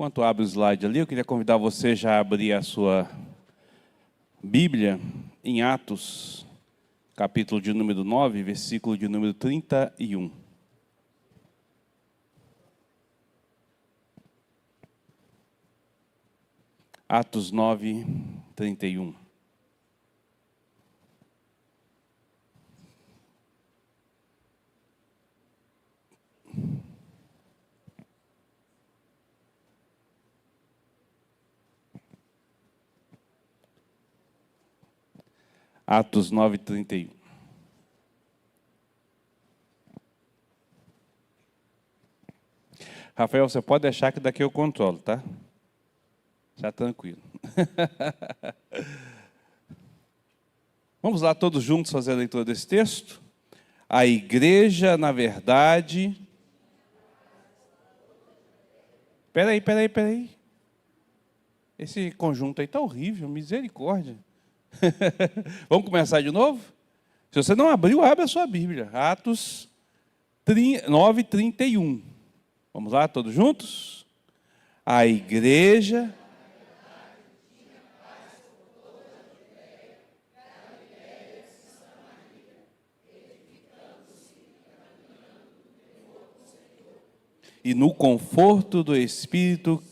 Enquanto abre o slide ali, eu queria convidar você já a abrir a sua Bíblia em Atos, capítulo de número 9, versículo de número 31. Atos 9, 31. Atos 9, 31. Rafael, você pode deixar que daqui eu controlo, tá? Já tranquilo. Vamos lá todos juntos fazer a leitura desse texto? A igreja, na verdade... Peraí. Esse conjunto aí está horrível, misericórdia. Vamos começar de novo? Se você não abriu, abre a sua Bíblia. Atos 9, 31. Vamos lá, todos juntos? A igreja... e no conforto do Espírito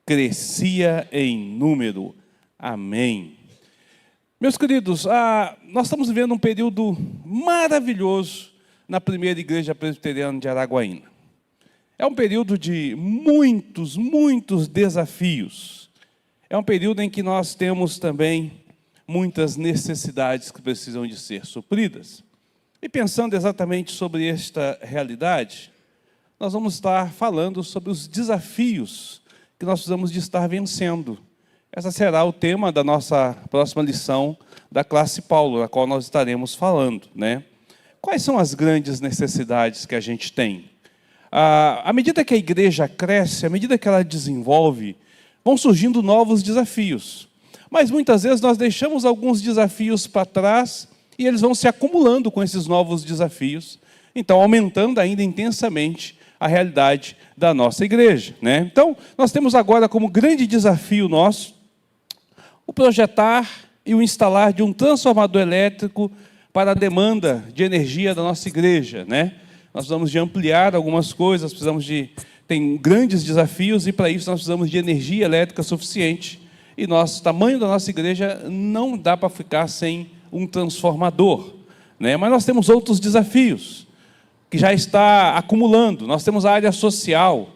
crescia em número. Amém. Meus queridos, nós estamos vivendo um período maravilhoso na primeira igreja presbiteriana de Araguaína. É um período de muitos desafios. É um período em que nós temos também muitas necessidades que precisam de ser supridas. E pensando exatamente sobre esta realidade, nós vamos estar falando sobre os desafios que nós precisamos de estar vencendo. Esse será o tema da nossa próxima lição da classe Paulo, da qual nós estaremos falando, né? Quais são as grandes necessidades que a gente tem? À medida que a igreja cresce, à medida que ela desenvolve, vão surgindo novos desafios. Mas muitas vezes nós deixamos alguns desafios para trás e eles vão se acumulando com esses novos desafios, então aumentando ainda intensamente a realidade da nossa igreja, né? Então, nós temos agora como grande desafio nosso o projetar e o instalar de um transformador elétrico para a demanda de energia da nossa igreja, né? Nós precisamos de ampliar algumas coisas, tem grandes desafios e para isso nós precisamos de energia elétrica suficiente e o tamanho da nossa igreja não dá para ficar sem um transformador, né? Mas nós temos outros desafios que já está acumulando. Nós temos a área social,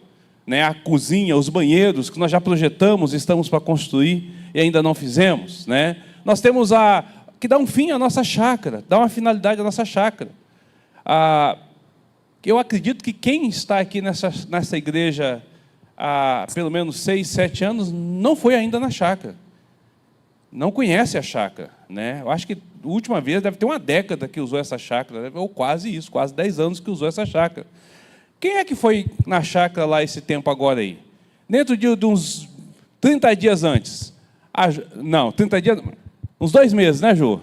né, a cozinha, os banheiros, que nós já projetamos, estamos para construir e ainda não fizemos, né? Nós temos que dar um fim à nossa chácara, dar uma finalidade à nossa chácara. Eu acredito que quem está aqui nessa igreja há pelo menos 6, 7 anos, não foi ainda na chácara. Não conhece a chácara, né? Eu acho que a última vez deve ter uma década que usou essa chácara, ou quase isso, quase 10 anos que usou essa chácara. Quem é que foi na chácara lá esse tempo agora aí? Dentro de uns 30 dias antes. Não, 30 dias, uns 2 meses, né, Jô?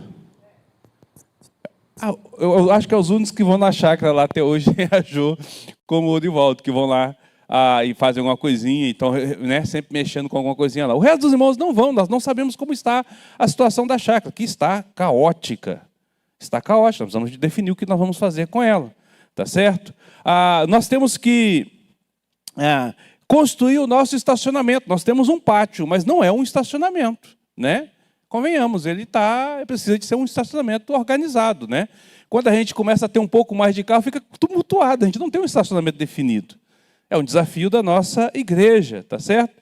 Eu acho que é os únicos que vão na chácara lá até hoje, é a Jô, como o Orivaldo, que vão lá e fazem alguma coisinha, então, né, sempre mexendo com alguma coisinha lá. O resto dos irmãos não vão, nós não sabemos como está a situação da chácara, que está caótica. Está caótica, nós precisamos definir o que nós vamos fazer com ela, tá certo? Nós temos que construir o nosso estacionamento. Nós temos um pátio, mas não é um estacionamento, né? Convenhamos, ele precisa de ser um estacionamento organizado, né? Quando a gente começa a ter um pouco mais de carro, fica tumultuado, a gente não tem um estacionamento definido. É um desafio da nossa igreja, tá certo?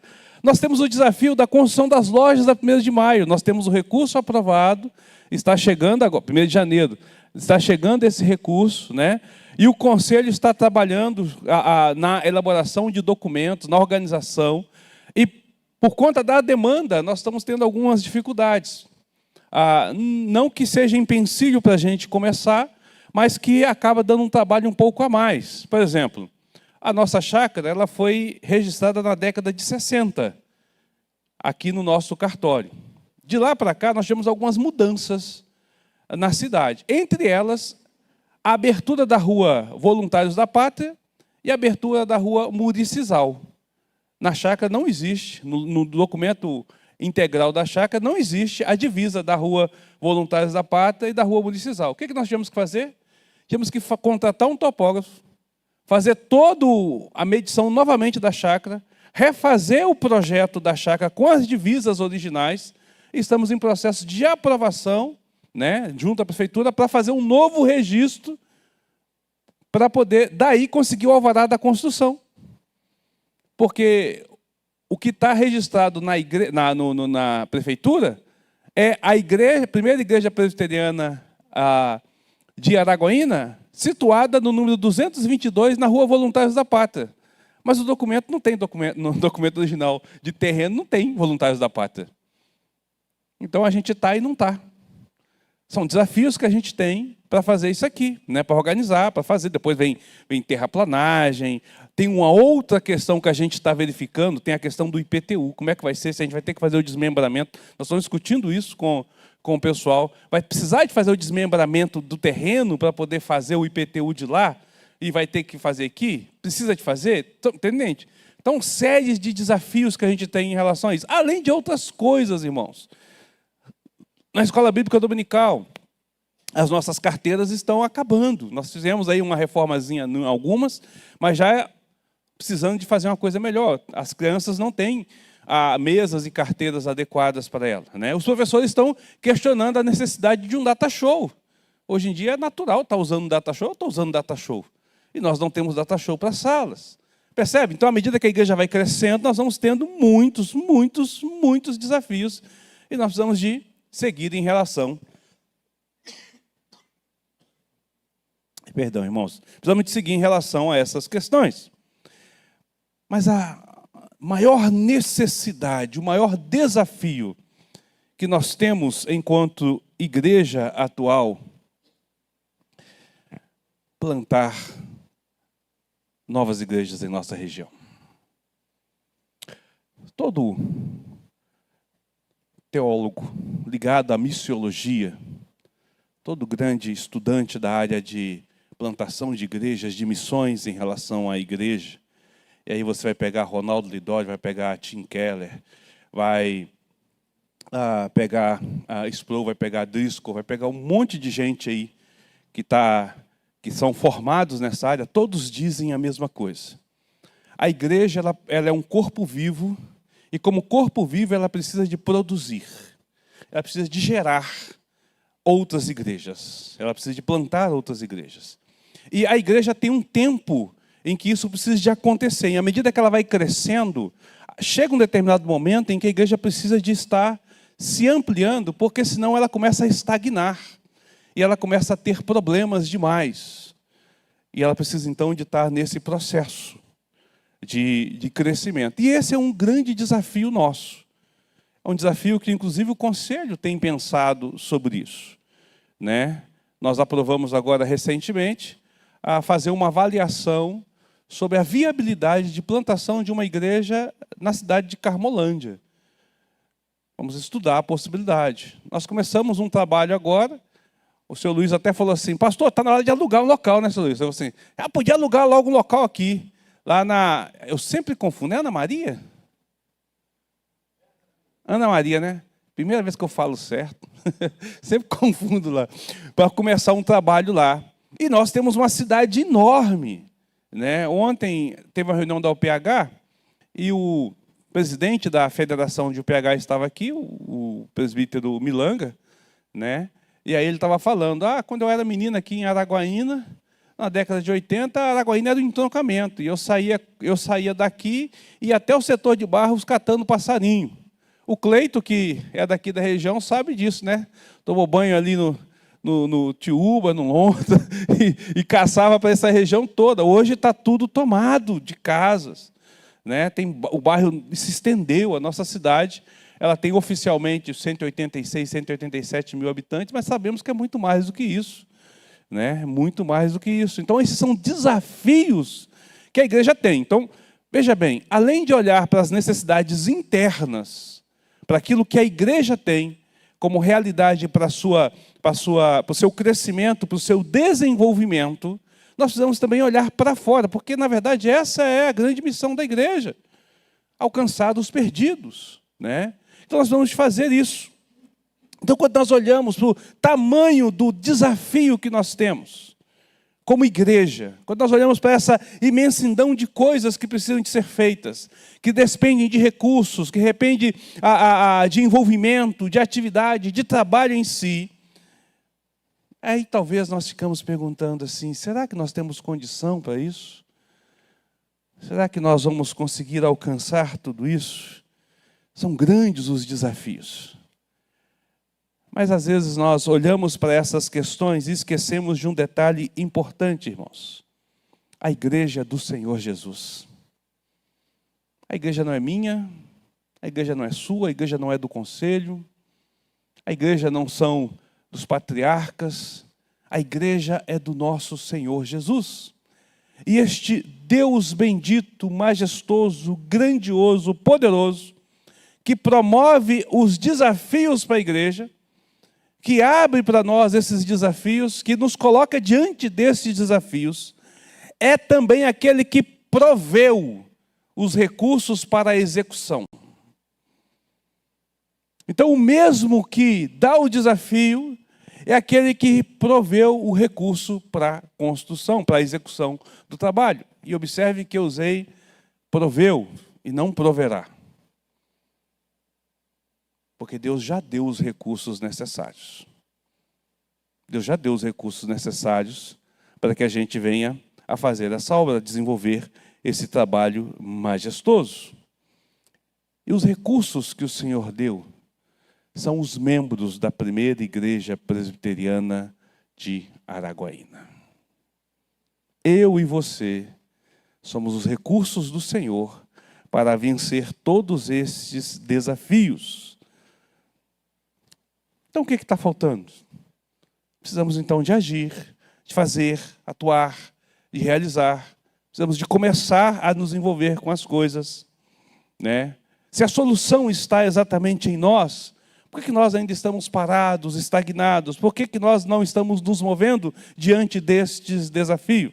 Nós temos o desafio da construção das lojas da 1º de maio. Nós temos o recurso aprovado, está chegando agora, 1º de janeiro, está chegando esse recurso, né? E o conselho está trabalhando na elaboração de documentos, na organização. E por conta da demanda, nós estamos tendo algumas dificuldades. Não que seja empecilho para a gente começar, mas que acaba dando um trabalho um pouco a mais. Por exemplo, a nossa chácara ela foi registrada na década de 60, aqui no nosso cartório. De lá para cá, nós tivemos algumas mudanças na cidade. Entre elas, a abertura da rua Voluntários da Pátria e a abertura da rua Muricisal. Na chácara não existe, no documento integral da chácara, não existe a divisa da Rua Voluntários da Pátria e da Rua Municipal. O que nós tínhamos que fazer? Tínhamos que contratar um topógrafo, fazer toda a medição novamente da chácara, refazer o projeto da chácara com as divisas originais. Estamos em processo de aprovação, né, junto à prefeitura, para fazer um novo registro, para poder, daí, conseguir o alvará da construção. Porque o que está registrado na prefeitura é a primeira igreja presbiteriana de Araguaína, situada no número 222, na Rua Voluntários da Pátria. Mas o documento não tem no documento original de terreno, não tem Voluntários da Pátria. Então a gente está e não está. São desafios que a gente tem para fazer isso aqui, né? Para organizar, para fazer. Depois vem terraplanagem. Tem uma outra questão que a gente está verificando, tem a questão do IPTU. Como é que vai ser? Se a gente vai ter que fazer o desmembramento. Nós estamos discutindo isso com o pessoal. Vai precisar de fazer o desmembramento do terreno para poder fazer o IPTU de lá? E vai ter que fazer aqui? Precisa de fazer? Entendente? Então, séries de desafios que a gente tem em relação a isso. Além de outras coisas, irmãos. Na Escola Bíblica Dominical, as nossas carteiras estão acabando. Nós fizemos aí uma reformazinha em algumas, mas já precisando de fazer uma coisa melhor. As crianças não têm mesas e carteiras adequadas para elas, né? Os professores estão questionando a necessidade de um data show. Hoje em dia é natural estar usando data show, eu estou usando data show. E nós não temos data show para as salas. Percebe? Então, à medida que a igreja vai crescendo, nós vamos tendo muitos desafios. E nós precisamos de seguir em relação. Perdão, irmãos. Precisamos de seguir em relação a essas questões. Mas a maior necessidade, o maior desafio que nós temos enquanto igreja atual, plantar novas igrejas em nossa região. Todo teólogo ligado à missiologia, todo grande estudante da área de plantação de igrejas, de missões em relação à igreja, e aí você vai pegar Ronaldo Lidório, vai pegar Tim Keller, vai pegar Sproul, vai pegar Driscoll, vai pegar um monte de gente aí que são formados nessa área, todos dizem a mesma coisa. A igreja ela é um corpo vivo, e como corpo vivo ela precisa de produzir, ela precisa de gerar outras igrejas, ela precisa de plantar outras igrejas. E a igreja tem um tempo em que isso precisa de acontecer, e à medida que ela vai crescendo, chega um determinado momento em que a igreja precisa de estar se ampliando, porque senão ela começa a estagnar, e ela começa a ter problemas demais. E ela precisa, então, de estar nesse processo de crescimento. E esse é um grande desafio nosso. É um desafio que, inclusive, o Conselho tem pensado sobre isso, né? Nós aprovamos agora, recentemente, a fazer uma avaliação sobre a viabilidade de plantação de uma igreja na cidade de Carmolândia. Vamos estudar a possibilidade. Nós começamos um trabalho agora. O senhor Luiz até falou assim, pastor, está na hora de alugar um local, né, senhor Luiz? Eu falei assim, podia alugar logo um local aqui. Lá eu sempre confundo, é Ana Maria? Ana Maria, né? Primeira vez que eu falo certo. Sempre confundo lá. Para começar um trabalho lá. E nós temos uma cidade enorme, né? Ontem teve uma reunião da UPH e o presidente da federação de UPH estava aqui, o presbítero Milanga, né? E aí ele estava falando, quando eu era menina aqui em Araguaína, na década de 80, Araguaína era um entroncamento. E eu saía daqui e ia até o setor de Barros catando passarinho. O Cleito, que é daqui da região, sabe disso, né? Tomou banho ali no Tiúba, no Lontra, e caçava para essa região toda. Hoje está tudo tomado de casas, né? O bairro se estendeu, a nossa cidade. Ela tem oficialmente 186, 187 mil habitantes, mas sabemos que é muito mais do que isso, né? Muito mais do que isso. Então, esses são desafios que a igreja tem. Então, veja bem, além de olhar para as necessidades internas, para aquilo que a igreja tem como realidade para o seu crescimento, para o seu desenvolvimento, nós precisamos também olhar para fora, porque, na verdade, essa é a grande missão da igreja. alcançar os perdidos, né? Então nós vamos fazer isso. Então quando nós olhamos para o tamanho do desafio que nós temos, como igreja, quando nós olhamos para essa imensidão de coisas que precisam de ser feitas, que dependem de recursos, que dependem de envolvimento, de atividade, de trabalho em si, aí talvez nós ficamos perguntando assim, será que nós temos condição para isso? Será que nós vamos conseguir alcançar tudo isso? São grandes os desafios. Mas às vezes nós olhamos para essas questões e esquecemos de um detalhe importante, irmãos. A igreja do Senhor Jesus. A igreja não é minha, a igreja não é sua, a igreja não é do conselho, a igreja não são dos patriarcas, a igreja é do nosso Senhor Jesus. E este Deus bendito, majestoso, grandioso, poderoso, que promove os desafios para a igreja, que abre para nós esses desafios, que nos coloca diante desses desafios, é também aquele que proveu os recursos para a execução. Então, o mesmo que dá o desafio é aquele que proveu o recurso para a construção, para a execução do trabalho. E observe que eu usei proveu e não proverá. Porque Deus já deu os recursos necessários. Deus já deu os recursos necessários para que a gente venha a fazer essa obra, a desenvolver esse trabalho majestoso. E os recursos que o Senhor deu são os membros da primeira igreja presbiteriana de Araguaína. Eu e você somos os recursos do Senhor para vencer todos estes desafios. Então o que está faltando? Precisamos então de agir, de fazer, atuar, de realizar. Precisamos de começar a nos envolver com as coisas, né? Se a solução está exatamente em nós, por que nós ainda estamos parados, estagnados? Por que nós não estamos nos movendo diante destes desafios?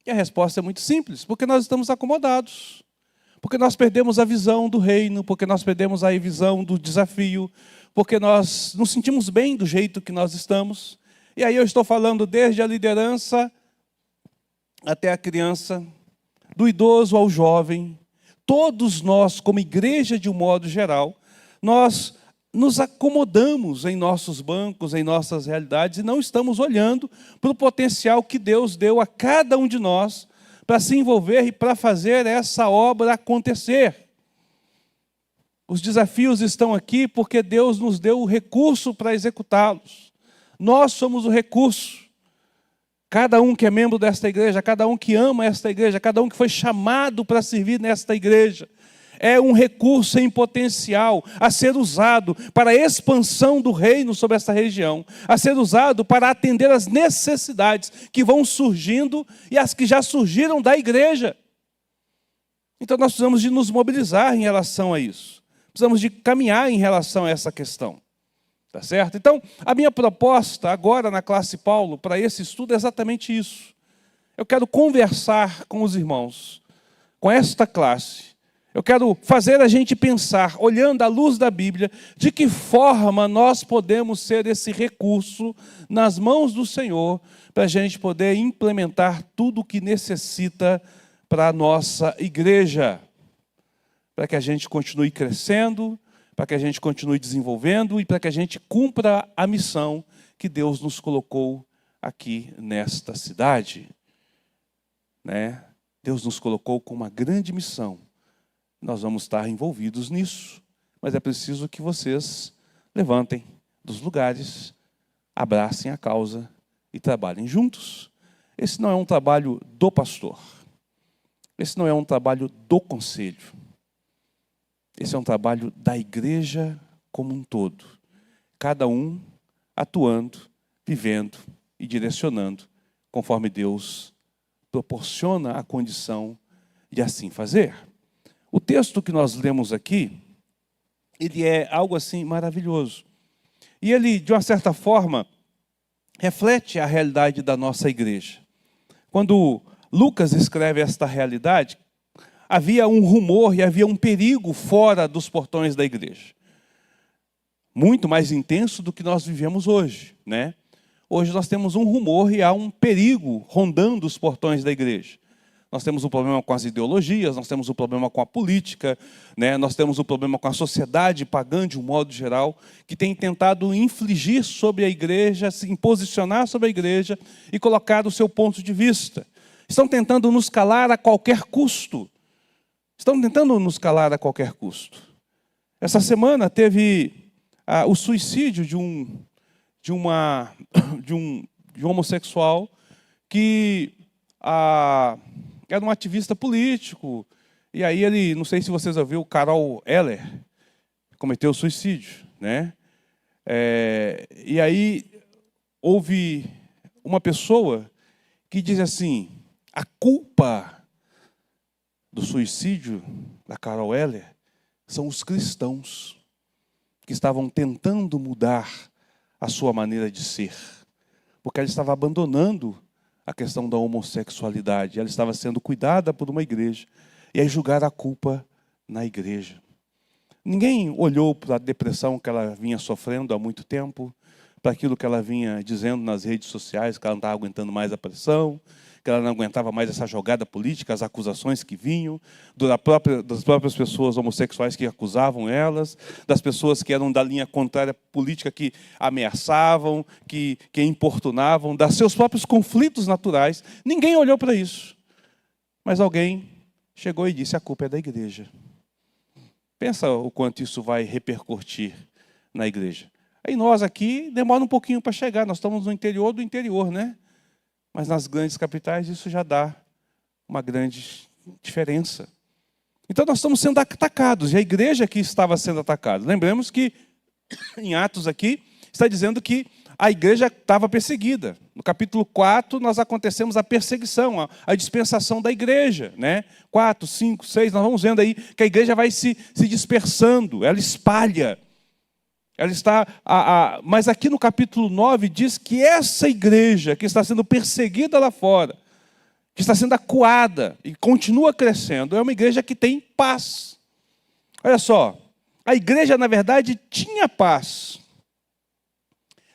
E a resposta é muito simples, porque nós estamos acomodados. Porque nós perdemos a visão do reino, porque nós perdemos a visão do desafio, porque nós nos sentimos bem do jeito que nós estamos. E aí eu estou falando desde a liderança até a criança, do idoso ao jovem. Todos nós, como igreja de um modo geral, nós nos acomodamos em nossos bancos, em nossas realidades, e não estamos olhando para o potencial que Deus deu a cada um de nós para se envolver e para fazer essa obra acontecer. Os desafios estão aqui porque Deus nos deu o recurso para executá-los. Nós somos o recurso. Cada um que é membro desta igreja, cada um que ama esta igreja, cada um que foi chamado para servir nesta igreja, é um recurso em potencial a ser usado para a expansão do reino sobre esta região, a ser usado para atender as necessidades que vão surgindo e as que já surgiram da igreja. Então nós precisamos de nos mobilizar em relação a isso. Precisamos de caminhar em relação a essa questão. Tá certo? Então, a minha proposta agora na classe Paulo para esse estudo é exatamente isso. Eu quero conversar com os irmãos, com esta classe. Eu quero fazer a gente pensar, olhando à luz da Bíblia, de que forma nós podemos ser esse recurso nas mãos do Senhor, para a gente poder implementar tudo o que necessita para a nossa igreja, para que a gente continue crescendo, para que a gente continue desenvolvendo e para que a gente cumpra a missão que Deus nos colocou aqui nesta cidade. Né? Deus nos colocou com uma grande missão. Nós vamos estar envolvidos nisso, mas é preciso que vocês levantem dos lugares, abracem a causa e trabalhem juntos. Esse não é um trabalho do pastor. Esse não é um trabalho do conselho. Esse é um trabalho da igreja como um todo. Cada um atuando, vivendo e direcionando, conforme Deus proporciona a condição de assim fazer. O texto que nós lemos aqui, ele é algo assim maravilhoso. E ele, de uma certa forma, reflete a realidade da nossa igreja. Quando Lucas escreve esta realidade, havia um rumor e havia um perigo fora dos portões da igreja. Muito mais intenso do que nós vivemos hoje, né? Hoje nós temos um rumor e há um perigo rondando os portões da igreja. Nós temos um problema com as ideologias, nós temos um problema com a política, né? Nós temos um problema com a sociedade pagã de um modo geral, que tem tentado infligir sobre a igreja, se posicionar sobre a igreja e colocar o seu ponto de vista. Estão tentando nos calar a qualquer custo. Estão tentando nos calar a qualquer custo. Essa semana teve o suicídio de um homossexual que era um ativista político. E aí ele, não sei se vocês ouviram, Carol Heller, cometeu suicídio, né? E aí houve uma pessoa que diz assim: a culpa do suicídio da Carol Heller são os cristãos que estavam tentando mudar a sua maneira de ser, porque ela estava abandonando a questão da homossexualidade, ela estava sendo cuidada por uma igreja, e aí julgaram a culpa na igreja. Ninguém olhou para a depressão que ela vinha sofrendo há muito tempo, para aquilo que ela vinha dizendo nas redes sociais, que ela não estava aguentando mais a pressão, que ela não aguentava mais essa jogada política, as acusações que vinham, das próprias pessoas homossexuais que acusavam elas, das pessoas que eram da linha contrária política, que ameaçavam, que importunavam, dos seus próprios conflitos naturais. Ninguém olhou para isso. Mas alguém chegou e disse: a culpa é da igreja. Pensa o quanto isso vai repercutir na igreja. Aí nós aqui, demora um pouquinho para chegar, nós estamos no interior do interior, né? Mas nas grandes capitais isso já dá uma grande diferença. Então nós estamos sendo atacados, e a igreja aqui estava sendo atacada. Lembremos que em Atos aqui está dizendo que a igreja estava perseguida. No capítulo 4 nós acontecemos a perseguição, a dispersação da igreja, né? 4, 5, 6, nós vamos vendo aí que a igreja vai se dispersando, ela espalha. Ela está, mas aqui no capítulo 9 diz que essa igreja que está sendo perseguida lá fora, que está sendo acuada e continua crescendo, é uma igreja que tem paz. Olha só, a igreja na verdade tinha paz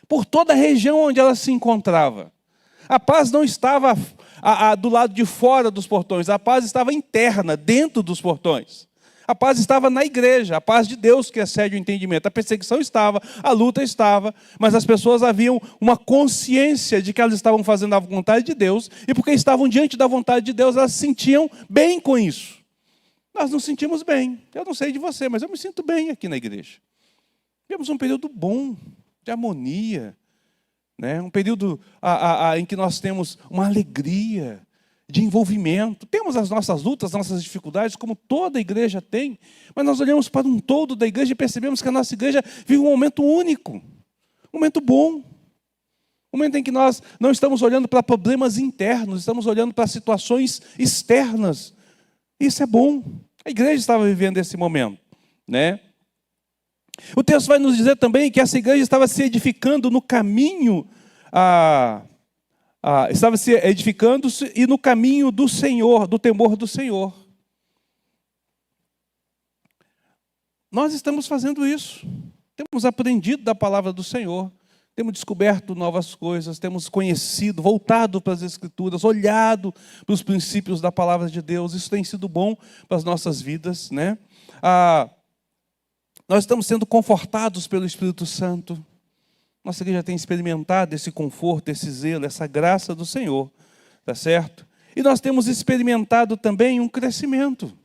por toda a região onde ela se encontrava. A paz não estava do lado de fora dos portões, a paz estava interna, dentro dos portões. A paz estava na igreja, a paz de Deus que excede o entendimento. A perseguição estava, a luta estava, mas as pessoas haviam uma consciência de que elas estavam fazendo a vontade de Deus, e porque estavam diante da vontade de Deus, elas se sentiam bem com isso. Nós nos sentimos bem. Eu não sei de você, mas eu me sinto bem aqui na igreja. Tivemos um período bom, de harmonia, né? Um período em que nós temos uma alegria, de envolvimento. Temos as nossas lutas, as nossas dificuldades, como toda igreja tem, mas nós olhamos para um todo da igreja e percebemos que a nossa igreja vive um momento único, um momento bom, um momento em que nós não estamos olhando para problemas internos, estamos olhando para situações externas. Isso é bom. A igreja estava vivendo esse momento, né? O texto vai nos dizer também que essa igreja estava se edificando no caminho estava se edificando e no caminho do Senhor, do temor do Senhor. Nós estamos fazendo isso. Temos aprendido da palavra do Senhor. Temos descoberto novas coisas, temos conhecido, voltado para as Escrituras, olhado para os princípios da palavra de Deus. Isso tem sido bom para as nossas vidas, né? Nós estamos sendo confortados pelo Espírito Santo. Nossa igreja tem experimentado esse conforto, esse zelo, essa graça do Senhor, tá certo? E nós temos experimentado também um crescimento.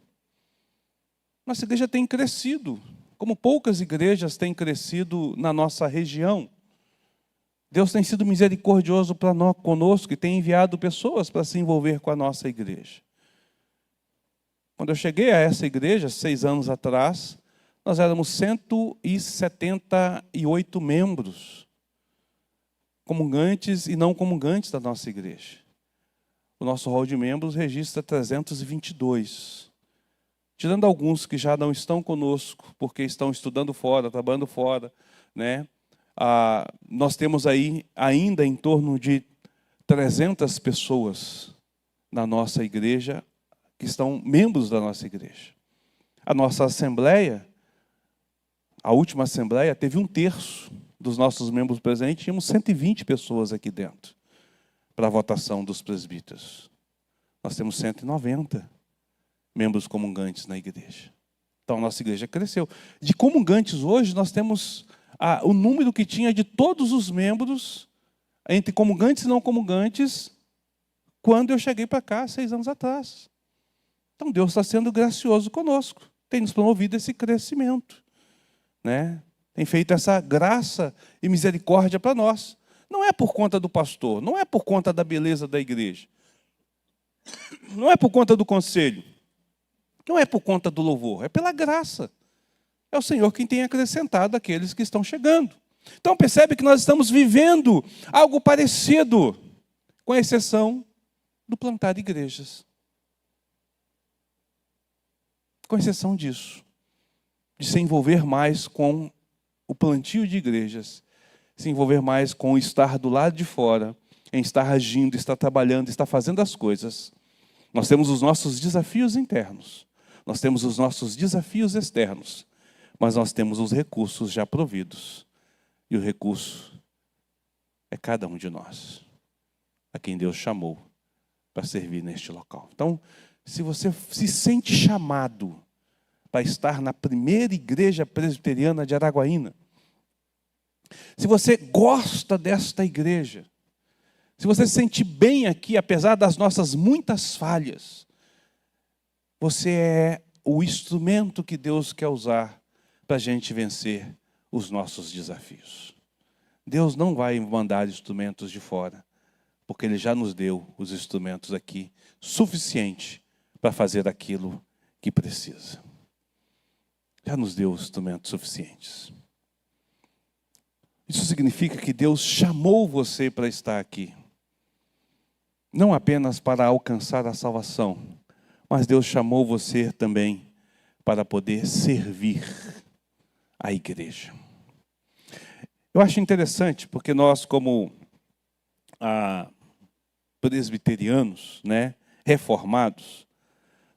Nossa igreja tem crescido, como poucas igrejas têm crescido na nossa região. Deus tem sido misericordioso para nós, conosco, e tem enviado pessoas para se envolver com a nossa igreja. Quando eu cheguei a essa igreja, 6 anos atrás, nós éramos 178 membros, comungantes e não comungantes da nossa igreja. O nosso rol de membros registra 322. Tirando alguns que já não estão conosco, porque estão estudando fora, trabalhando fora, né? Nós temos aí ainda em torno de 300 pessoas na nossa igreja que estão membros da nossa igreja. A nossa assembleia, a última assembleia, teve 1/3 dos nossos membros presentes, tínhamos 120 pessoas aqui dentro, para a votação dos presbíteros. Nós temos 190 membros comungantes na igreja. Então, a nossa igreja cresceu. De comungantes hoje, nós temos o número que tinha de todos os membros, entre comungantes e não comungantes, quando eu cheguei para cá, 6 anos atrás. Então, Deus está sendo gracioso conosco. Tem nos promovido esse crescimento, né? Tem feito essa graça e misericórdia para nós. Não é por conta do pastor, não é por conta da beleza da igreja, não é por conta do conselho, não é por conta do louvor, é pela graça. É o Senhor quem tem acrescentado aqueles que estão chegando. Então percebe que nós estamos vivendo algo parecido, com exceção do plantar igrejas. Com exceção disso, de se envolver mais com o plantio de igrejas, se envolver mais com estar do lado de fora, em estar agindo, estar trabalhando, estar fazendo as coisas. Nós temos os nossos desafios internos, nós temos os nossos desafios externos, mas nós temos os recursos já providos. E o recurso é cada um de nós, a quem Deus chamou para servir neste local. Então, se você se sente chamado para estar na primeira igreja presbiteriana de Araguaína, se você gosta desta igreja, se você se sente bem aqui, apesar das nossas muitas falhas, você é o instrumento que Deus quer usar para a gente vencer os nossos desafios. Deus não vai mandar instrumentos de fora, porque Ele já nos deu os instrumentos aqui, suficiente para fazer aquilo que precisa. Já nos deu os instrumentos suficientes. Isso significa que Deus chamou você para estar aqui. Não apenas para alcançar a salvação, mas Deus chamou você também para poder servir a igreja. Eu acho interessante, porque nós, como presbiterianos, né, reformados,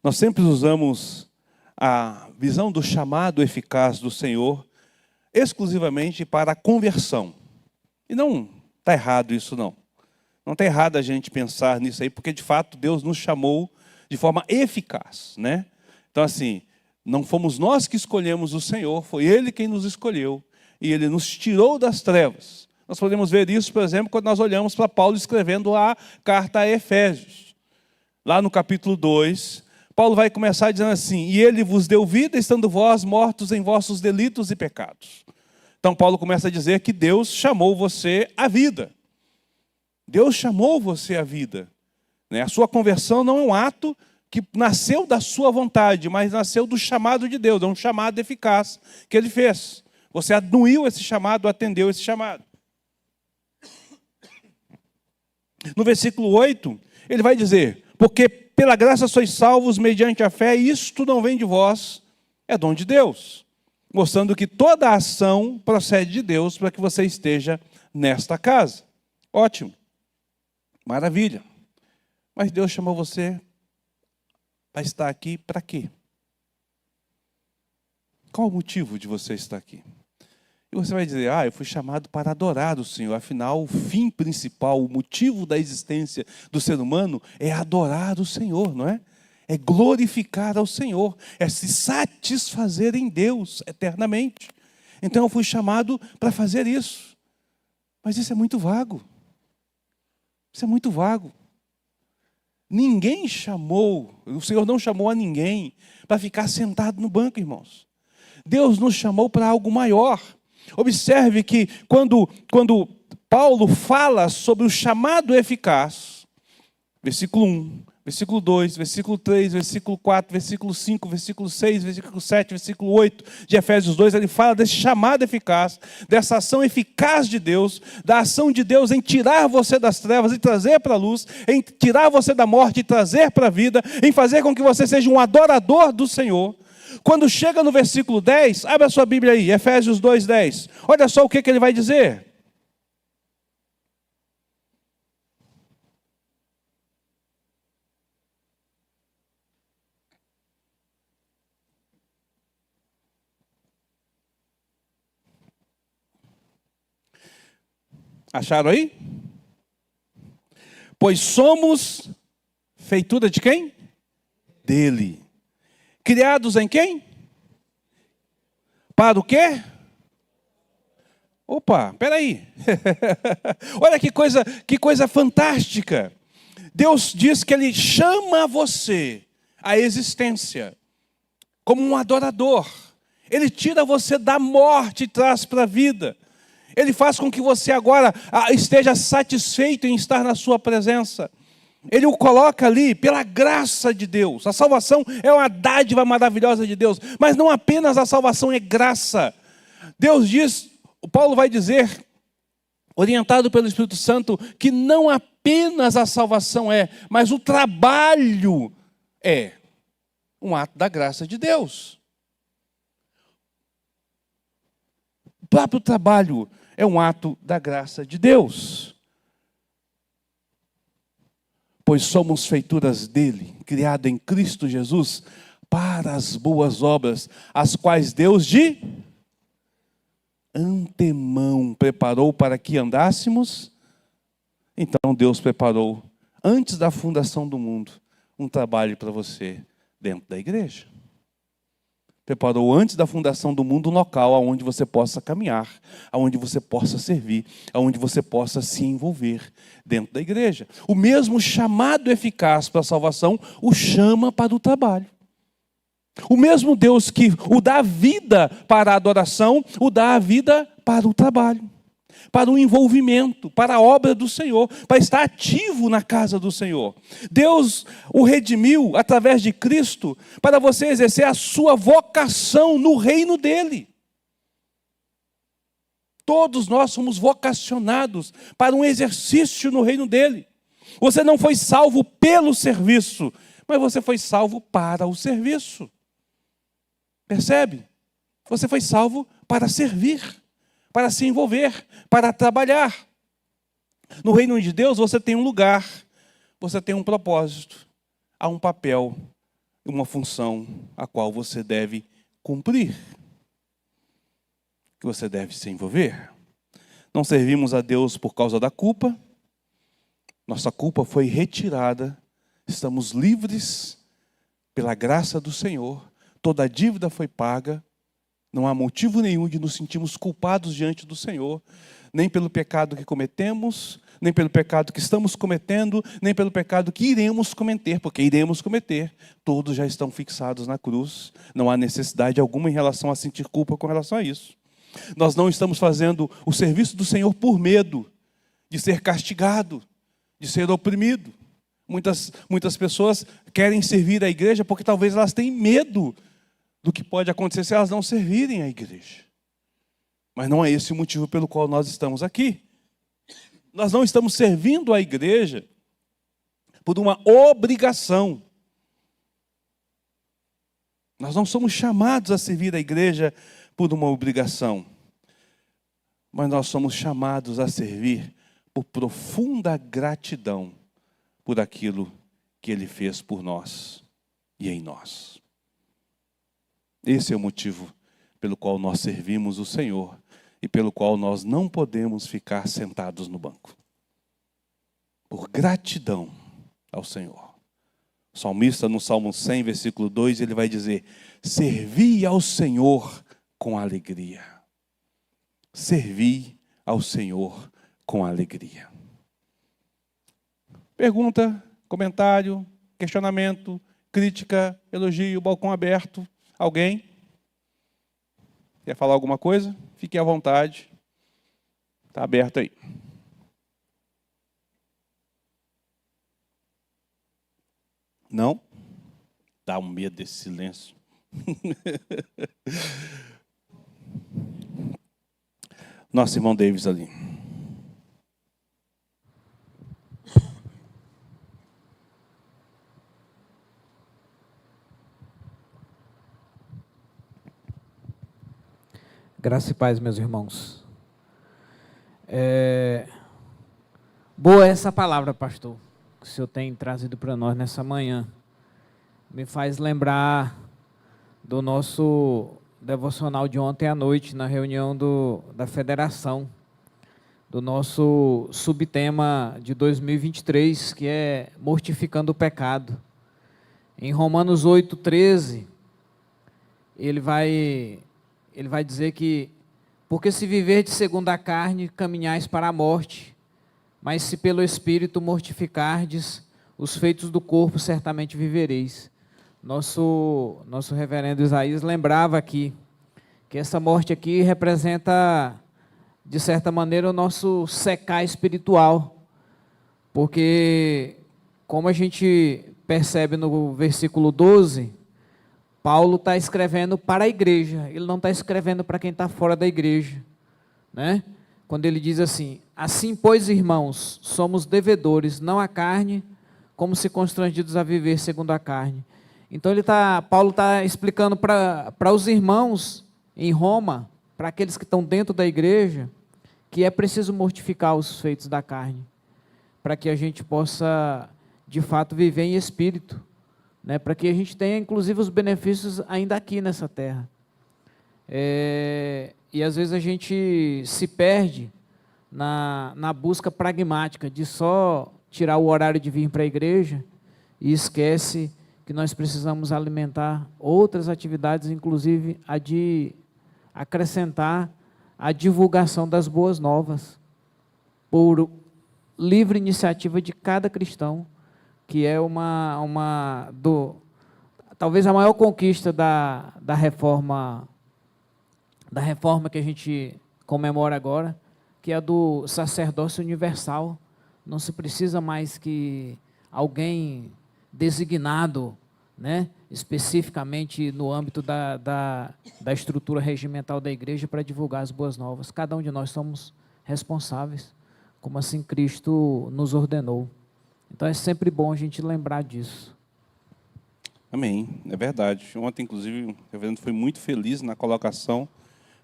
nós sempre usamos a visão do chamado eficaz do Senhor exclusivamente para a conversão. E não está errado isso, não. Não está errado a gente pensar nisso aí, porque de fato Deus nos chamou de forma eficaz, né? Então assim, não fomos nós que escolhemos o Senhor, foi Ele quem nos escolheu e Ele nos tirou das trevas. Nós podemos ver isso, por exemplo, quando nós olhamos para Paulo escrevendo a carta a Efésios. Lá no capítulo 2, Paulo vai começar dizendo assim: e Ele vos deu vida, estando vós mortos em vossos delitos e pecados. Então Paulo começa a dizer que Deus chamou você à vida. Deus chamou você à vida. A sua conversão não é um ato que nasceu da sua vontade, mas nasceu do chamado de Deus. É um chamado eficaz que Ele fez. Você anuiu esse chamado, atendeu esse chamado. No versículo 8, ele vai dizer: porque pela graça sois salvos mediante a fé, e isto não vem de vós, é dom de Deus. Mostrando que toda a ação procede de Deus para que você esteja nesta casa. Ótimo. Maravilha. Mas Deus chamou você para estar aqui para quê? Qual o motivo de você estar aqui? E você vai dizer: eu fui chamado para adorar o Senhor. Afinal, o fim principal, o motivo da existência do ser humano é adorar o Senhor, não é? É glorificar ao Senhor, é se satisfazer em Deus eternamente. Então eu fui chamado para fazer isso. Mas isso é muito vago. Isso é muito vago. Ninguém chamou, o Senhor não chamou a ninguém para ficar sentado no banco, irmãos. Deus nos chamou para algo maior. Observe que quando Paulo fala sobre o chamado eficaz, versículo 1, versículo 2, versículo 3, versículo 4, versículo 5, versículo 6, versículo 7, versículo 8 de Efésios 2, ele fala desse chamado eficaz, dessa ação eficaz de Deus, da ação de Deus em tirar você das trevas e trazer para a luz, em tirar você da morte e trazer para a vida, em fazer com que você seja um adorador do Senhor. Quando chega no versículo 10, abre a sua Bíblia aí, Efésios 2, 10. Olha só o que ele vai dizer. Acharam aí? Pois somos feitura de quem? Dele. Criados em quem? Para o quê? Opa, peraí. Olha que coisa fantástica. Deus diz que Ele chama você à existência como um adorador. Ele tira você da morte e traz para a vida. Ele faz com que você agora esteja satisfeito em estar na sua presença. Ele o coloca ali pela graça de Deus. A salvação é uma dádiva maravilhosa de Deus. Mas não apenas a salvação é graça. Deus diz, Paulo vai dizer, orientado pelo Espírito Santo, que não apenas a salvação mas o trabalho é um ato da graça de Deus. O próprio trabalho é um ato da graça de Deus. Pois somos feituras dele, criado em Cristo Jesus, para as boas obras, as quais Deus de antemão preparou para que andássemos. Então Deus preparou, antes da fundação do mundo, um trabalho para você dentro da igreja. Preparou antes da fundação do mundo um local onde você possa caminhar, onde você possa servir, onde você possa se envolver dentro da igreja. O mesmo chamado eficaz para a salvação o chama para o trabalho. O mesmo Deus que o dá vida para a adoração, o dá a vida para o trabalho, para o envolvimento, para a obra do Senhor, para estar ativo na casa do Senhor. Deus o redimiu através de Cristo para você exercer a sua vocação no reino dele. Todos nós somos vocacionados para um exercício no reino dele. Você não foi salvo pelo serviço, mas você foi salvo para o serviço. Percebe? Você foi salvo para servir, para se envolver, para trabalhar. No reino de Deus você tem um lugar, você tem um propósito, há um papel, uma função a qual você deve cumprir, que você deve se envolver. Não servimos a Deus por causa da culpa, nossa culpa foi retirada, estamos livres pela graça do Senhor, toda a dívida foi paga, não há motivo nenhum de nos sentirmos culpados diante do Senhor, nem pelo pecado que cometemos, nem pelo pecado que estamos cometendo, nem pelo pecado que iremos cometer, porque iremos cometer. Todos já estão fixados na cruz, não há necessidade alguma em relação a sentir culpa com relação a isso. Nós não estamos fazendo o serviço do Senhor por medo de ser castigado, de ser oprimido. Muitas pessoas querem servir a igreja porque talvez elas tenham medo do que pode acontecer se elas não servirem à igreja. Mas não é esse o motivo pelo qual nós estamos aqui. Nós não estamos servindo a igreja por uma obrigação. Nós não somos chamados a servir a igreja por uma obrigação. Mas nós somos chamados a servir por profunda gratidão por aquilo que Ele fez por nós e em nós. Esse é o motivo pelo qual nós servimos o Senhor e pelo qual nós não podemos ficar sentados no banco. Por gratidão ao Senhor. O salmista no Salmo 100, versículo 2, ele vai dizer: servi ao Senhor com alegria. Servi ao Senhor com alegria. Pergunta, comentário, questionamento, crítica, elogio, balcão aberto. Alguém? Quer falar alguma coisa? Fique à vontade. Está aberto aí. Não? Dá um medo desse silêncio. Nosso irmão Davis ali. Graça e paz, meus irmãos. Boa essa palavra, pastor, que o senhor tem trazido para nós nessa manhã. Me faz lembrar do nosso devocional de ontem à noite, na reunião da federação, do nosso subtema de 2023, que é mortificando o pecado. Em Romanos 8:13, ele vai dizer que, porque se viverdes segundo a carne, caminhais para a morte, mas se pelo Espírito mortificardes os feitos do corpo, certamente vivereis. Nosso reverendo Isaías lembrava aqui, que essa morte aqui representa, de certa maneira, o nosso secar espiritual, porque, como a gente percebe no versículo 12, Paulo está escrevendo para a igreja, ele não está escrevendo para quem está fora da igreja, né? Quando ele diz assim: assim, pois, irmãos, somos devedores, não à carne, como se constrangidos a viver segundo a carne. Então Paulo está explicando para os irmãos em Roma, para aqueles que estão dentro da igreja, que é preciso mortificar os feitos da carne, para que a gente possa, de fato, viver em espírito, né? Para que a gente tenha, inclusive, os benefícios ainda aqui nessa terra. E às vezes a gente se perde na busca pragmática de só tirar o horário de vir para a igreja e esquece que nós precisamos alimentar outras atividades, inclusive a de acrescentar a divulgação das boas novas, por livre iniciativa de cada cristão, que é talvez a maior conquista da reforma que a gente comemora agora, que é a do sacerdócio universal. Não se precisa mais que alguém designado, né, especificamente no âmbito da estrutura regimental da igreja para divulgar as boas novas. Cada um de nós somos responsáveis, como assim Cristo nos ordenou. Então é sempre bom a gente lembrar disso. Amém, é verdade. Ontem, inclusive, o reverendo foi muito feliz na colocação,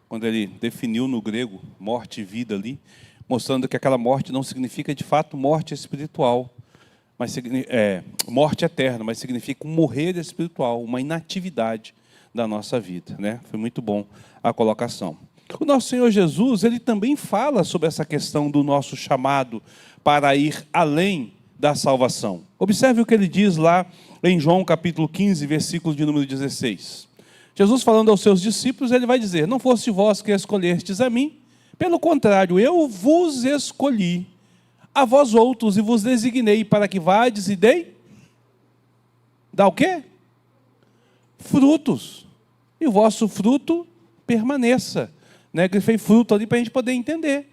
quando ele definiu no grego morte e vida ali, mostrando que aquela morte não significa, de fato, morte espiritual, mas morte eterna, mas significa um morrer espiritual, uma inatividade da nossa vida, né? Foi muito bom a colocação. O nosso Senhor Jesus, ele também fala sobre essa questão do nosso chamado para ir além da salvação. Observe o que ele diz lá em João capítulo 15, versículo de número 16. Jesus, falando aos seus discípulos, ele vai dizer: não foste vós que escolhestes a mim, pelo contrário, eu vos escolhi a vós outros e vos designei para que vades e dei. Dá o quê? Frutos. E o vosso fruto permaneça. Né? Grifei fruto ali para a gente poder entender.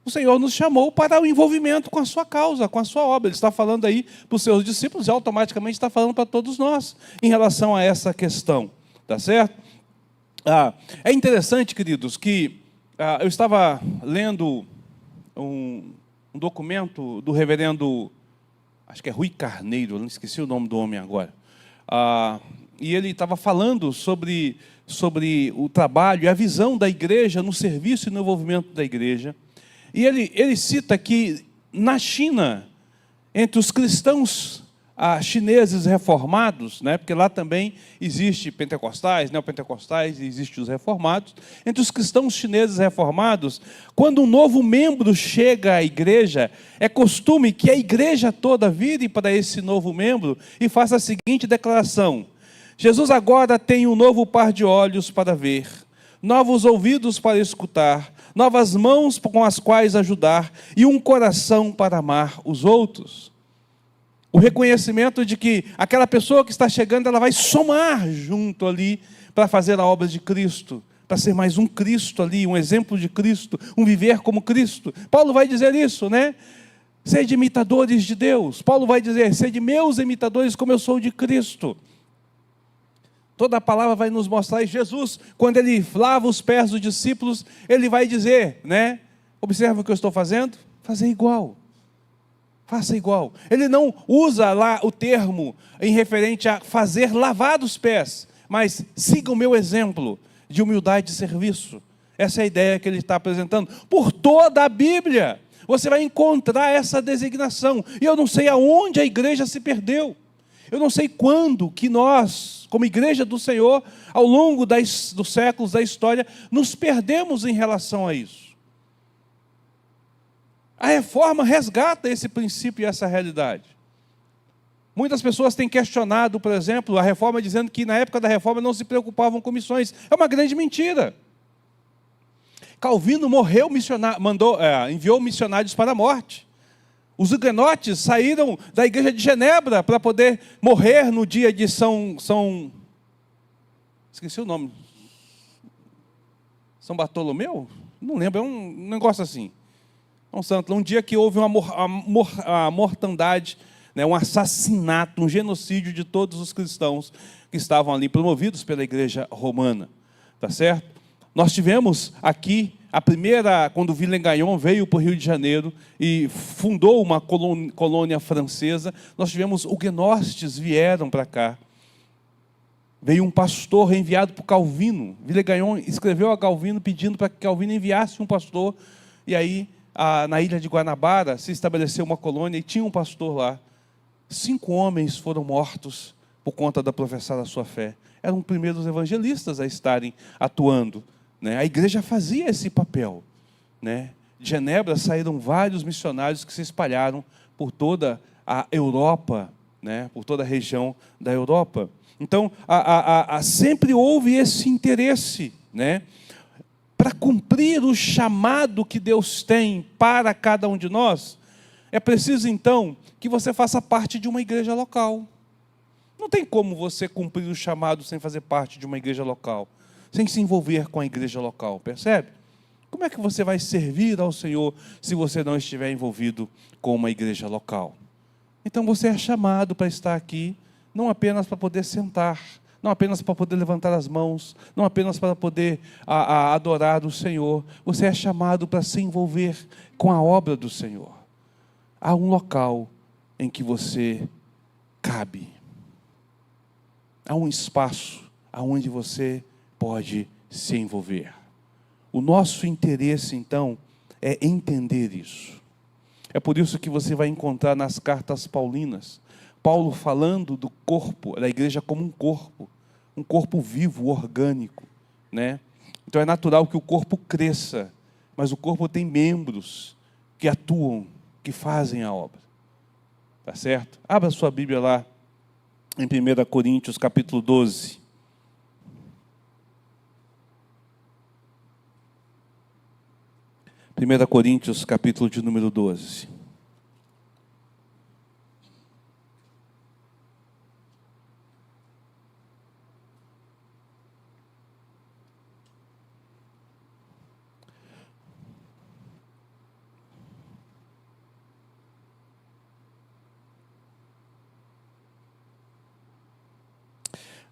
O Senhor nos chamou para o envolvimento com a sua causa, com a sua obra. Ele está falando aí para os seus discípulos e automaticamente está falando para todos nós em relação a essa questão. Tá certo? É interessante, queridos, que eu estava lendo um documento do reverendo, acho que é Rui Carneiro, eu não esqueci o nome do homem agora. E ele estava falando sobre o trabalho e a visão da igreja no serviço e no envolvimento da igreja. E ele cita que na China, entre os cristãos chineses reformados, né, porque lá também existe pentecostais, neopentecostais, e existe os reformados. Entre os cristãos chineses reformados, quando um novo membro chega à igreja, é costume que a igreja toda vire para esse novo membro e faça a seguinte declaração: Jesus agora tem um novo par de olhos para ver, novos ouvidos para escutar, novas mãos com as quais ajudar e um coração para amar os outros. O reconhecimento de que aquela pessoa que está chegando, ela vai somar junto ali para fazer a obra de Cristo, para ser mais um Cristo ali, um exemplo de Cristo, um viver como Cristo. Paulo vai dizer isso, né? Sede imitadores de Deus. Paulo vai dizer: sede meus imitadores como eu sou de Cristo. Toda a palavra vai nos mostrar. E Jesus, quando ele lava os pés dos discípulos, ele vai dizer, né? Observa o que eu estou fazendo, fazer igual. Faça igual. Ele não usa lá o termo em referente a fazer lavar os pés, mas siga o meu exemplo de humildade e serviço. Essa é a ideia que ele está apresentando. Por toda a Bíblia, você vai encontrar essa designação. E eu não sei aonde a igreja se perdeu. Eu não sei quando que nós, como igreja do Senhor, ao longo dos séculos da história, nos perdemos em relação a isso. A reforma resgata esse princípio e essa realidade. Muitas pessoas têm questionado, por exemplo, a reforma, dizendo que na época da reforma não se preocupavam com missões. É uma grande mentira. Calvino morreu, enviou missionários para a morte. Os huguenotes saíram da igreja de Genebra para poder morrer no dia de esqueci o nome. São Bartolomeu? Não lembro, é um negócio assim. Um dia que houve uma mortandade, né, um assassinato, um genocídio de todos os cristãos que estavam ali, promovidos pela igreja romana. Tá certo? Nós tivemos aqui a primeira, quando Willem Gagnon veio para o Rio de Janeiro e fundou uma colônia francesa, nós tivemos huguenotes vieram para cá. Veio um pastor enviado por Calvino. Willem Gagnon escreveu a Calvino pedindo para que Calvino enviasse um pastor. E aí, na ilha de Guanabara, se estabeleceu uma colônia e tinha um pastor lá. 5 homens foram mortos por conta da professar da sua fé. Eram os primeiros evangelistas a estarem atuando, né? A igreja fazia esse papel, né? De Genebra saíram vários missionários que se espalharam por toda a Europa, né? Por toda a região da Europa. Então, sempre houve esse interesse, né? Para cumprir o chamado que Deus tem para cada um de nós, é preciso, então, que você faça parte de uma igreja local. Não tem como você cumprir o chamado sem fazer parte de uma igreja local, sem se envolver com a igreja local, percebe? Como é que você vai servir ao Senhor se você não estiver envolvido com uma igreja local? Então você é chamado para estar aqui, não apenas para poder sentar, não apenas para poder levantar as mãos, não apenas para poder adorar o Senhor. Você é chamado para se envolver com a obra do Senhor. Há um local em que você cabe. Há um espaço onde você pode se envolver. O nosso interesse, então, é entender isso. É por isso que você vai encontrar nas cartas paulinas, Paulo falando do corpo, da igreja como um corpo vivo, orgânico, né? Então é natural que o corpo cresça, mas o corpo tem membros que atuam, que fazem a obra. Tá certo? Abra sua Bíblia lá, em 1 Coríntios, capítulo 12. Primeira Coríntios, capítulo de número 12.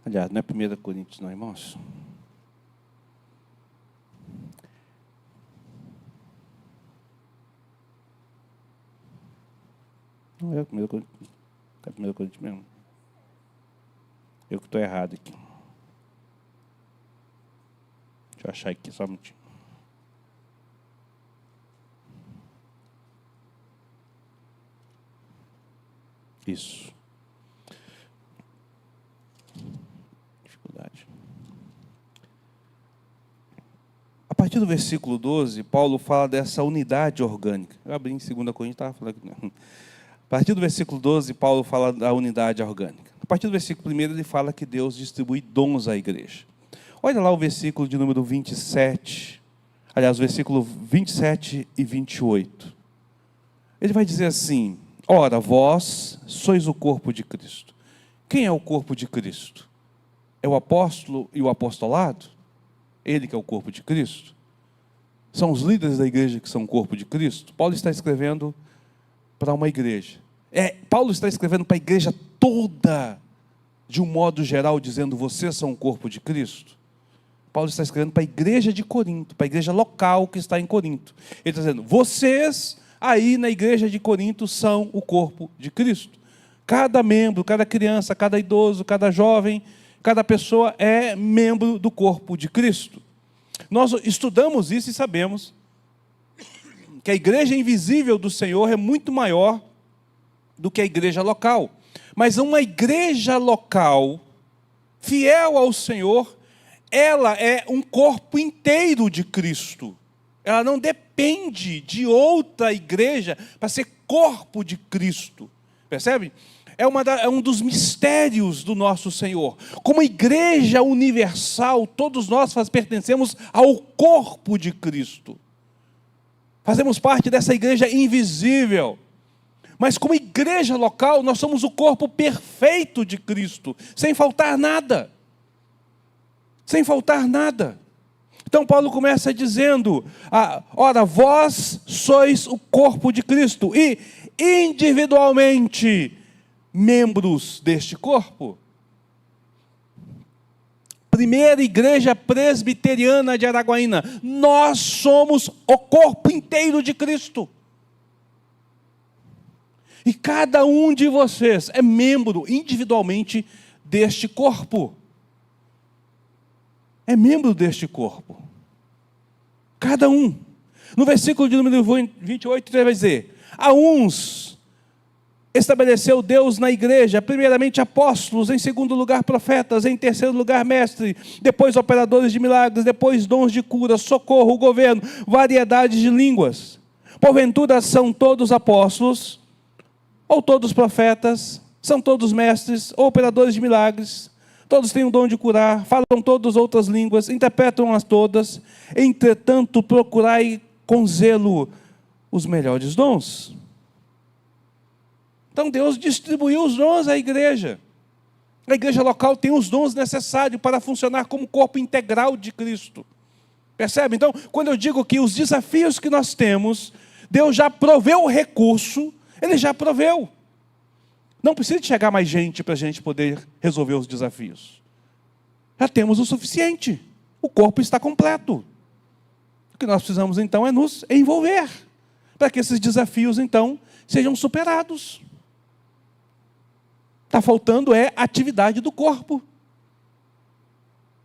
Aliás, não é 1 Coríntios, não, irmãos. Não é 1 Coríntios. É 1 Coríntios mesmo. Eu que estou errado aqui. Deixa eu achar aqui só um minutinho. Isso. Dificuldade. A partir do versículo 12, Paulo fala dessa unidade orgânica. Eu abri em 2 Coríntios, estava falando que não. A partir do versículo 12, Paulo fala da unidade orgânica. A partir do versículo 1, ele fala que Deus distribui dons à igreja. Olha lá o versículo de número 27. Aliás, o versículo 27 e 28. Ele vai dizer assim: ora, vós sois o corpo de Cristo. Quem é o corpo de Cristo? É o apóstolo e o apostolado? Ele que é o corpo de Cristo? São os líderes da igreja que são o corpo de Cristo? Paulo está escrevendo para uma igreja. Paulo está escrevendo para a igreja toda, de um modo geral, dizendo: vocês são o corpo de Cristo. Paulo está escrevendo para a igreja de Corinto, para a igreja local que está em Corinto. Ele está dizendo: vocês aí na igreja de Corinto são o corpo de Cristo. Cada membro, cada criança, cada idoso, cada jovem, cada pessoa é membro do corpo de Cristo. Nós estudamos isso e sabemos que a igreja invisível do Senhor é muito maior do que a igreja local. Mas uma igreja local, fiel ao Senhor, ela é um corpo inteiro de Cristo. Ela não depende de outra igreja para ser corpo de Cristo. Percebe? É um dos mistérios do nosso Senhor. Como igreja universal, todos nós pertencemos ao corpo de Cristo. Fazemos parte dessa igreja invisível. Mas como igreja local, nós somos o corpo perfeito de Cristo, sem faltar nada. Sem faltar nada. Então Paulo começa dizendo, ora, vós sois o corpo de Cristo e individualmente membros deste corpo. Primeira igreja presbiteriana de Araguaína, nós somos o corpo inteiro de Cristo. E cada um de vocês é membro individualmente deste corpo. É membro deste corpo. Cada um. No versículo de número 28, ele vai dizer, a uns estabeleceu Deus na igreja, primeiramente apóstolos, em segundo lugar profetas, em terceiro lugar mestres, depois operadores de milagres, depois dons de cura, socorro, governo, variedades de línguas. Porventura são todos apóstolos, ou todos profetas, são todos mestres, ou operadores de milagres, todos têm o dom de curar, falam todas outras línguas, interpretam-as todas, entretanto procurai com zelo os melhores dons. Então Deus distribuiu os dons à igreja. A igreja local tem os dons necessários para funcionar como corpo integral de Cristo. Percebe? Então, quando eu digo que os desafios que nós temos, Deus já proveu o recurso, Ele já proveu. Não precisa de chegar mais gente para a gente poder resolver os desafios. Já temos o suficiente. O corpo está completo. O que nós precisamos então é nos envolver, para que esses desafios então sejam superados. Está faltando é a atividade do corpo. O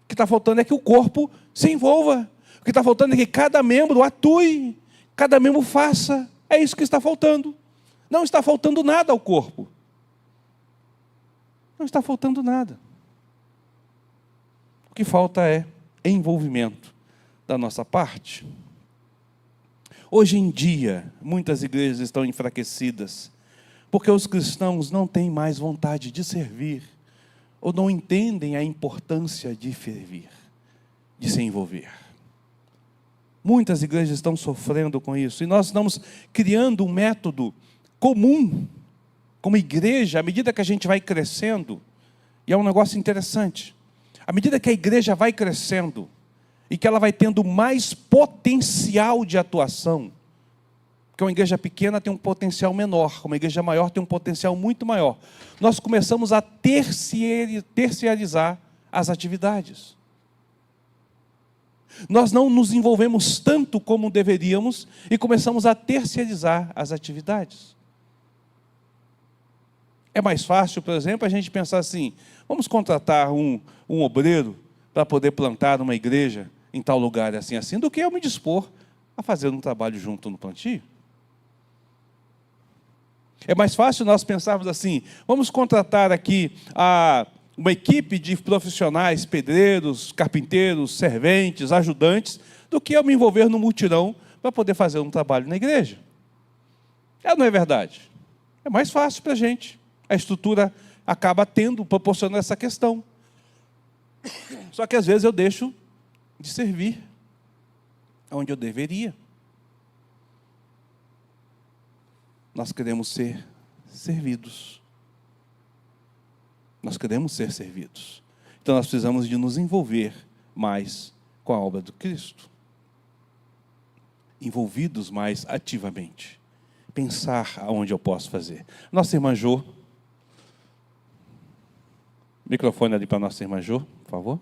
que está faltando é que o corpo se envolva. O que está faltando é que cada membro atue, cada membro faça. É isso que está faltando. Não está faltando nada ao corpo. Não está faltando nada. O que falta é envolvimento da nossa parte. Hoje em dia, muitas igrejas estão enfraquecidas, porque os cristãos não têm mais vontade de servir, ou não entendem a importância de servir, de se envolver. Muitas igrejas estão sofrendo com isso, e nós estamos criando um método comum, como igreja, à medida que a gente vai crescendo, e é um negócio interessante, à medida que a igreja vai crescendo, e que ela vai tendo mais potencial de atuação, porque uma igreja pequena tem um potencial menor, uma igreja maior tem um potencial muito maior, nós começamos a terciarizar as atividades. Nós não nos envolvemos tanto como deveríamos, e começamos a terciarizar as atividades. É mais fácil, por exemplo, a gente pensar assim, vamos contratar um obreiro para poder plantar uma igreja em tal lugar assim, do que eu me dispor a fazer um trabalho junto no plantio. É mais fácil nós pensarmos assim, vamos contratar aqui uma equipe de profissionais, pedreiros, carpinteiros, serventes, ajudantes, do que eu me envolver no mutirão para poder fazer um trabalho na igreja. Não é verdade? É mais fácil para a gente. A estrutura acaba proporcionando essa questão. Só que às vezes eu deixo de servir onde eu deveria. Nós queremos ser servidos. Nós queremos ser servidos. Então nós precisamos de nos envolver mais com a obra do Cristo. Envolvidos mais ativamente. Pensar aonde eu posso fazer. Nossa irmã Jô. Microfone ali para a nossa irmã Jô, por favor.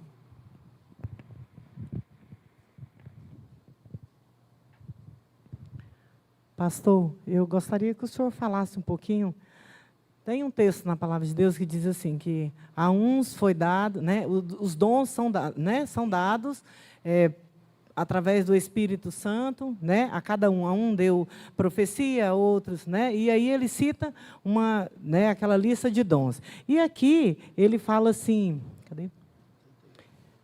Pastor, eu gostaria que o senhor falasse um pouquinho. Tem um texto na palavra de Deus que diz assim, que a uns foi dado, né, os dons são dados através do Espírito Santo, né, a cada um. A um deu profecia, a outros, né, e aí ele cita aquela lista de dons. E aqui ele fala assim, cadê?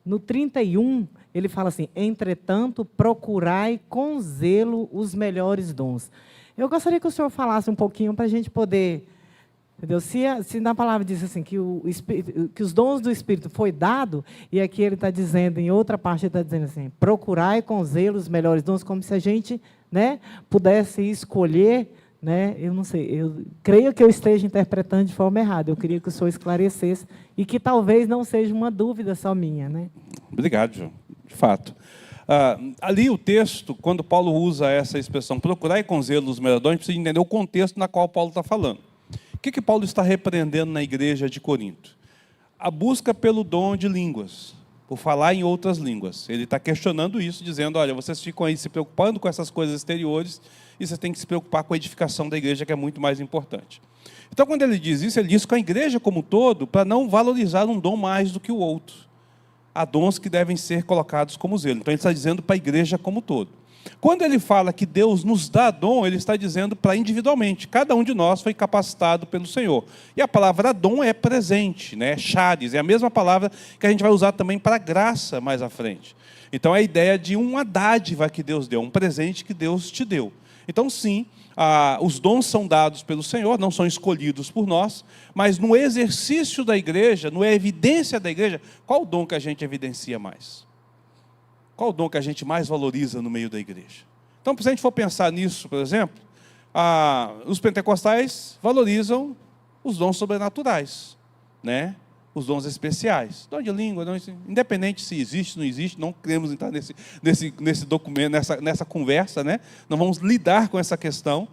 No 31, ele fala assim, entretanto, procurai com zelo os melhores dons. Eu gostaria que o senhor falasse um pouquinho para a gente poder, entendeu? Se na palavra diz assim, que os dons do Espírito foi dado, e aqui ele está dizendo, em outra parte, ele está dizendo assim, procurai com zelo os melhores dons, como se a gente, né, pudesse escolher, né, eu não sei, eu creio que eu esteja interpretando de forma errada, eu queria que o senhor esclarecesse, e que talvez não seja uma dúvida só minha, né? Obrigado, João. De fato. Ali o texto, quando Paulo usa essa expressão, procurai com zelo os melhores dons, a gente precisa entender o contexto na qual Paulo está falando. O que Paulo está repreendendo na igreja de Corinto? A busca pelo dom de línguas, por falar em outras línguas. Ele está questionando isso, dizendo, olha, vocês ficam aí se preocupando com essas coisas exteriores, e você tem que se preocupar com a edificação da igreja, que é muito mais importante. Então, quando ele diz isso, ele diz com a igreja como um todo, para não valorizar um dom mais do que o outro. Há dons que devem ser colocados como zelo. Então, ele está dizendo para a igreja como um todo. Quando ele fala que Deus nos dá dom, ele está dizendo para individualmente. Cada um de nós foi capacitado pelo Senhor. E a palavra dom é presente, né? Charis, é a mesma palavra que a gente vai usar também para graça mais à frente. Então, é a ideia de uma dádiva que Deus deu, um presente que Deus te deu. Então, sim, os dons são dados pelo Senhor, não são escolhidos por nós, mas no exercício da igreja, na evidência da igreja, qual o dom que a gente evidencia mais? Qual o dom que a gente mais valoriza no meio da igreja? Então, se a gente for pensar nisso, por exemplo, os pentecostais valorizam os dons sobrenaturais, né? Os dons especiais, dom de língua, independente se existe ou não existe, não queremos entrar nesse documento, nessa conversa, né? Não vamos lidar com essa questão,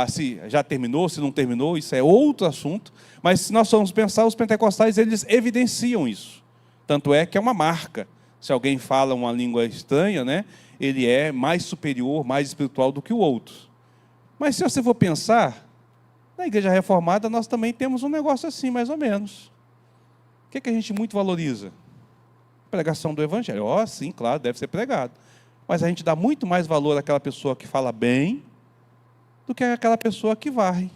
se já terminou, se não terminou, isso é outro assunto, mas se nós formos pensar, os pentecostais, eles evidenciam isso, tanto é que é uma marca, se alguém fala uma língua estranha, né? Ele é mais superior, mais espiritual do que o outro. Mas se você for pensar, na igreja reformada nós também temos um negócio assim, mais ou menos. O que a gente muito valoriza? Pregação do Evangelho. Sim, claro, deve ser pregado. Mas a gente dá muito mais valor àquela pessoa que fala bem do que àquela pessoa que varre,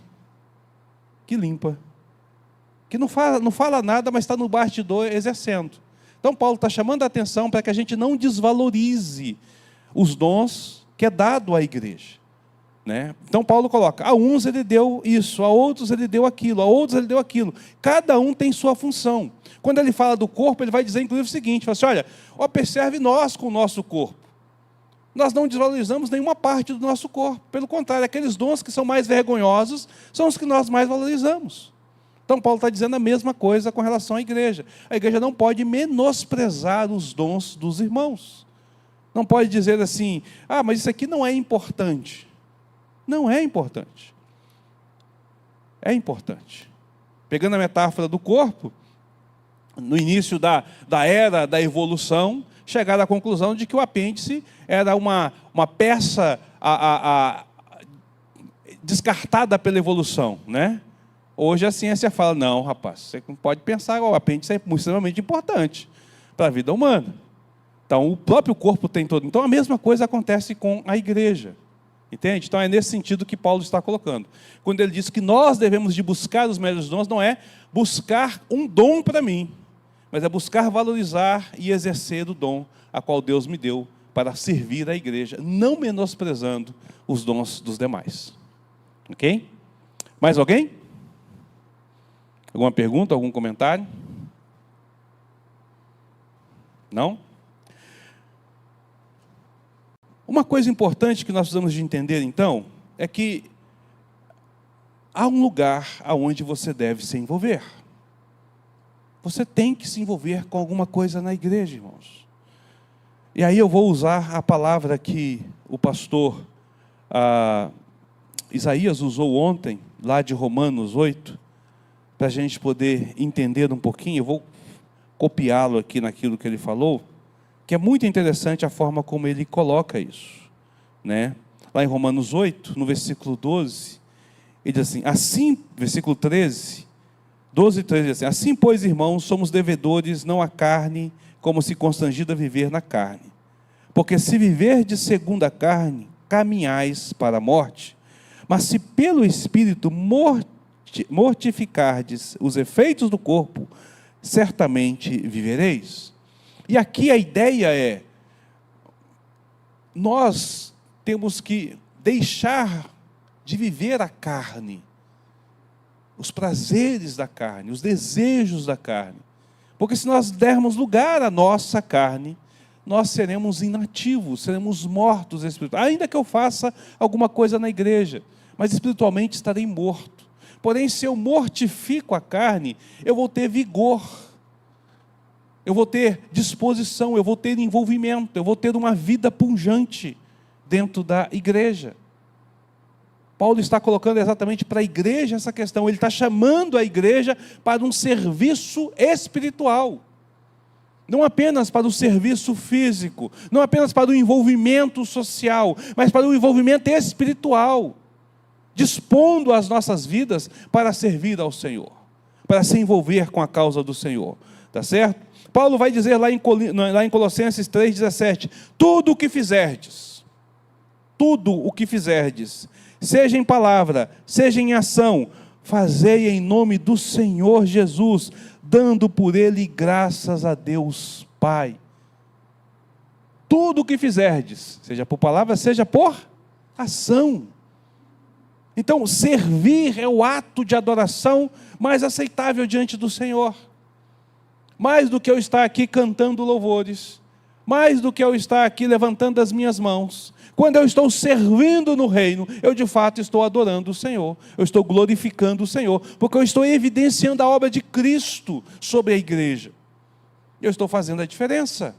que limpa, que não fala nada, mas está no bastidor exercendo. Então, Paulo está chamando a atenção para que a gente não desvalorize os dons que é dado à igreja, né? Então, Paulo coloca, a uns ele deu isso, a outros ele deu aquilo, a outros ele deu aquilo. Cada um tem sua função. Quando ele fala do corpo, ele vai dizer, inclusive, o seguinte, fala assim, olha, observe nós com o nosso corpo. Nós não desvalorizamos nenhuma parte do nosso corpo. Pelo contrário, aqueles dons que são mais vergonhosos são os que nós mais valorizamos. Então, Paulo está dizendo a mesma coisa com relação à igreja. A igreja não pode menosprezar os dons dos irmãos. Não pode dizer assim, mas isso aqui não é importante. Não é importante. É importante. Pegando a metáfora do corpo, no início da era da evolução, chegaram à conclusão de que o apêndice era uma peça descartada pela evolução, né? Hoje a ciência fala, não, rapaz, você não pode pensar, o apêndice é extremamente importante para a vida humana. Então, o próprio corpo tem todo. Então, a mesma coisa acontece com a igreja. Entende? Então, é nesse sentido que Paulo está colocando. Quando ele diz que nós devemos de buscar os melhores dons, não é buscar um dom para mim, mas é buscar valorizar e exercer o dom a qual Deus me deu para servir a igreja, não menosprezando os dons dos demais. Ok? Mais alguém? Alguma pergunta, algum comentário? Não? Uma coisa importante que nós precisamos de entender, então, é que há um lugar aonde você deve se envolver. Você tem que se envolver com alguma coisa na igreja, irmãos. E aí eu vou usar a palavra que o pastor Isaías usou ontem, lá de Romanos 8, para a gente poder entender um pouquinho. Eu vou copiá-lo aqui naquilo que ele falou, que é muito interessante a forma como ele coloca isso, né? Lá em Romanos 8, no versículo 12, ele diz assim, versículo 13, 12 e 13, diz assim, assim, pois, irmãos, somos devedores não à carne, como se constrangido a viver na carne. Porque se viverdes segundo a carne, caminhais para a morte, mas se pelo Espírito mortificardes os efeitos do corpo, certamente vivereis. E aqui a ideia é, nós temos que deixar de viver a carne, os prazeres da carne, os desejos da carne. Porque se nós dermos lugar à nossa carne, nós seremos inativos, seremos mortos espiritualmente. Ainda que eu faça alguma coisa na igreja, mas espiritualmente estarei morto. Porém, se eu mortifico a carne, eu vou ter vigor, eu vou ter disposição, eu vou ter envolvimento, eu vou ter uma vida pujante dentro da igreja. Paulo está colocando exatamente para a igreja essa questão. Ele está chamando a igreja para um serviço espiritual. Não apenas para o serviço físico, não apenas para o envolvimento social, mas para o envolvimento espiritual. Dispondo as nossas vidas para servir ao Senhor, para se envolver com a causa do Senhor. Tá certo? Paulo vai dizer lá em Colossenses 3,17: tudo o que fizerdes, seja em palavra, seja em ação, fazei em nome do Senhor Jesus, dando por Ele graças a Deus Pai. Tudo o que fizerdes, seja por palavra, seja por ação. Então, servir é o ato de adoração mais aceitável diante do Senhor. Mais do que eu estar aqui cantando louvores, mais do que eu estar aqui levantando as minhas mãos. Quando eu estou servindo no reino, eu de fato estou adorando o Senhor, eu estou glorificando o Senhor, porque eu estou evidenciando a obra de Cristo sobre a igreja. Eu estou fazendo a diferença.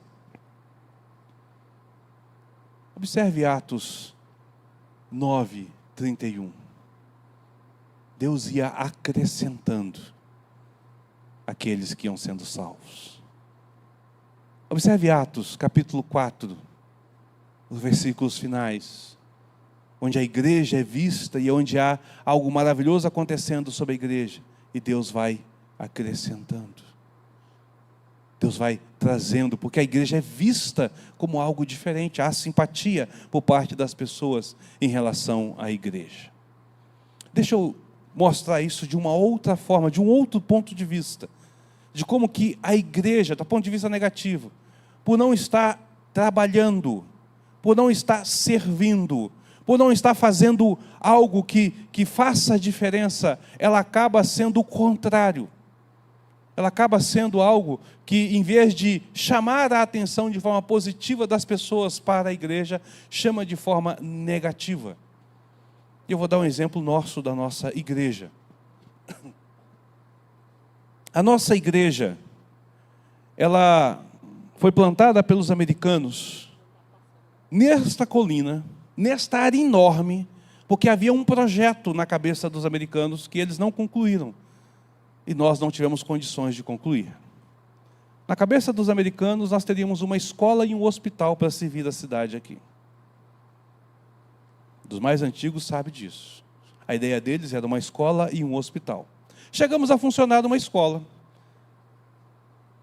Observe Atos 9:31. Deus ia acrescentando aqueles que iam sendo salvos. Observe Atos capítulo 4, os versículos finais, onde a igreja é vista e onde há algo maravilhoso acontecendo sobre a igreja, e Deus vai acrescentando, Deus vai trazendo, porque a igreja é vista como algo diferente, há simpatia por parte das pessoas em relação à igreja. Deixa eu mostrar isso de uma outra forma, de um outro ponto de vista, de como que a igreja, do ponto de vista negativo, por não estar trabalhando, por não estar servindo, por não estar fazendo algo que faça a diferença, ela acaba sendo o contrário. Ela acaba sendo algo que, em vez de chamar a atenção de forma positiva das pessoas para a igreja, chama de forma negativa. Eu vou dar um exemplo nosso, da nossa igreja. A nossa igreja, ela foi plantada pelos americanos nesta colina, nesta área enorme, porque havia um projeto na cabeça dos americanos que eles não concluíram, e nós não tivemos condições de concluir. Na cabeça dos americanos, nós teríamos uma escola e um hospital para servir a cidade aqui. Dos mais antigos sabem disso. A ideia deles era uma escola e um hospital. Chegamos a funcionar uma escola.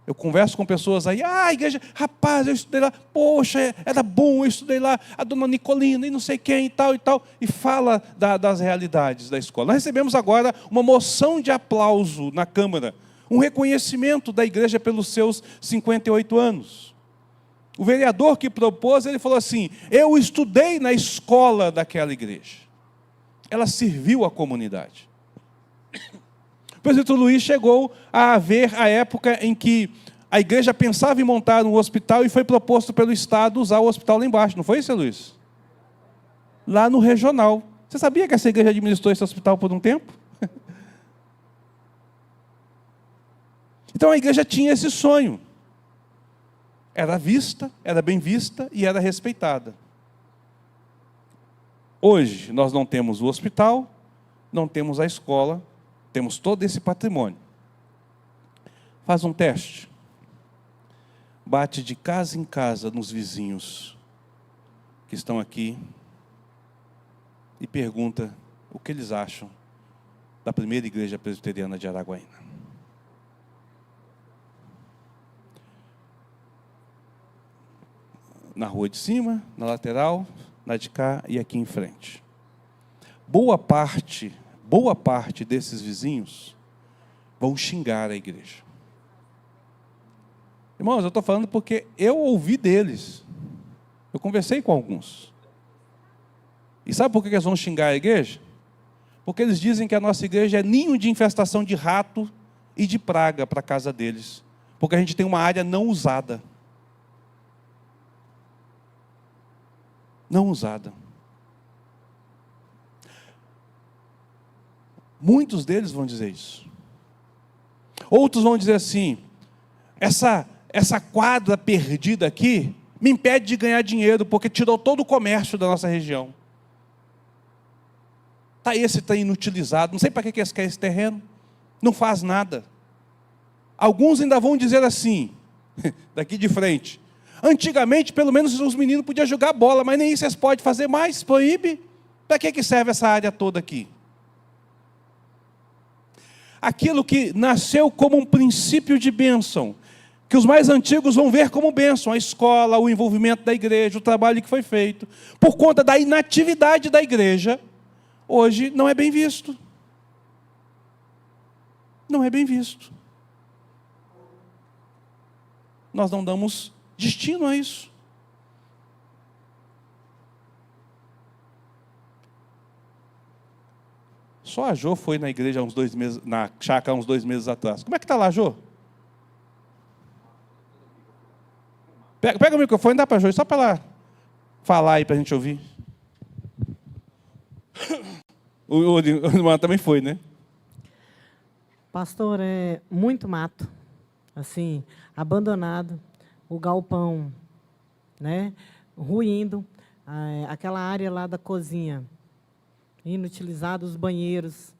Eu converso com pessoas aí, a igreja, rapaz, eu estudei lá, poxa, era bom, eu estudei lá, a dona Nicolina e não sei quem e tal, e fala das realidades da escola. Nós recebemos agora uma moção de aplauso na Câmara, um reconhecimento da igreja pelos seus 58 anos. O vereador que propôs, ele falou assim: eu estudei na escola daquela igreja. Ela serviu à comunidade. O presbítero Luiz chegou a ver a época em que a igreja pensava em montar um hospital e foi proposto pelo Estado usar o hospital lá embaixo. Não foi isso, Luiz? Lá no regional. Você sabia que essa igreja administrou esse hospital por um tempo? Então a igreja tinha esse sonho. Era vista, era bem vista e era respeitada. Hoje nós não temos o hospital, não temos a escola, temos todo esse patrimônio. Faz um teste. Bate de casa em casa nos vizinhos que estão aqui e pergunta o que eles acham da primeira igreja presbiteriana de Araguaína. Na rua de cima, na lateral, na de cá e aqui em frente. Boa parte desses vizinhos vão xingar a igreja. Irmãos, eu estou falando porque eu ouvi deles. Eu conversei com alguns. E sabe por que eles vão xingar a igreja? Porque eles dizem que a nossa igreja é ninho de infestação de rato e de praga para a casa deles. Porque a gente tem uma área não usada. Não usada. Muitos deles vão dizer isso. Outros vão dizer assim, essa quadra perdida aqui me impede de ganhar dinheiro, porque tirou todo o comércio da nossa região. Está esse trem inutilizado, não sei para que eles querem esse terreno, não faz nada. Alguns ainda vão dizer assim, daqui de frente, antigamente pelo menos os meninos podiam jogar bola, mas nem isso eles podem fazer mais, proíbe. Para que serve essa área toda aqui? Aquilo que nasceu como um princípio de bênção, que os mais antigos vão ver como bênção, a escola, o envolvimento da igreja, o trabalho que foi feito, por conta da inatividade da igreja, hoje não é bem visto. Não é bem visto. Nós não damos destino a isso. Só a Jô foi na igreja há uns 2 meses, na chácara há uns 2 meses atrás. Como é que está lá, Jô? Pega o microfone e dá para a Jô, só para ela falar aí para a gente ouvir. O irmão também foi, né? Pastor, é muito mato, assim, abandonado, o galpão, né, ruindo, aquela área lá da cozinha, inutilizado, os banheiros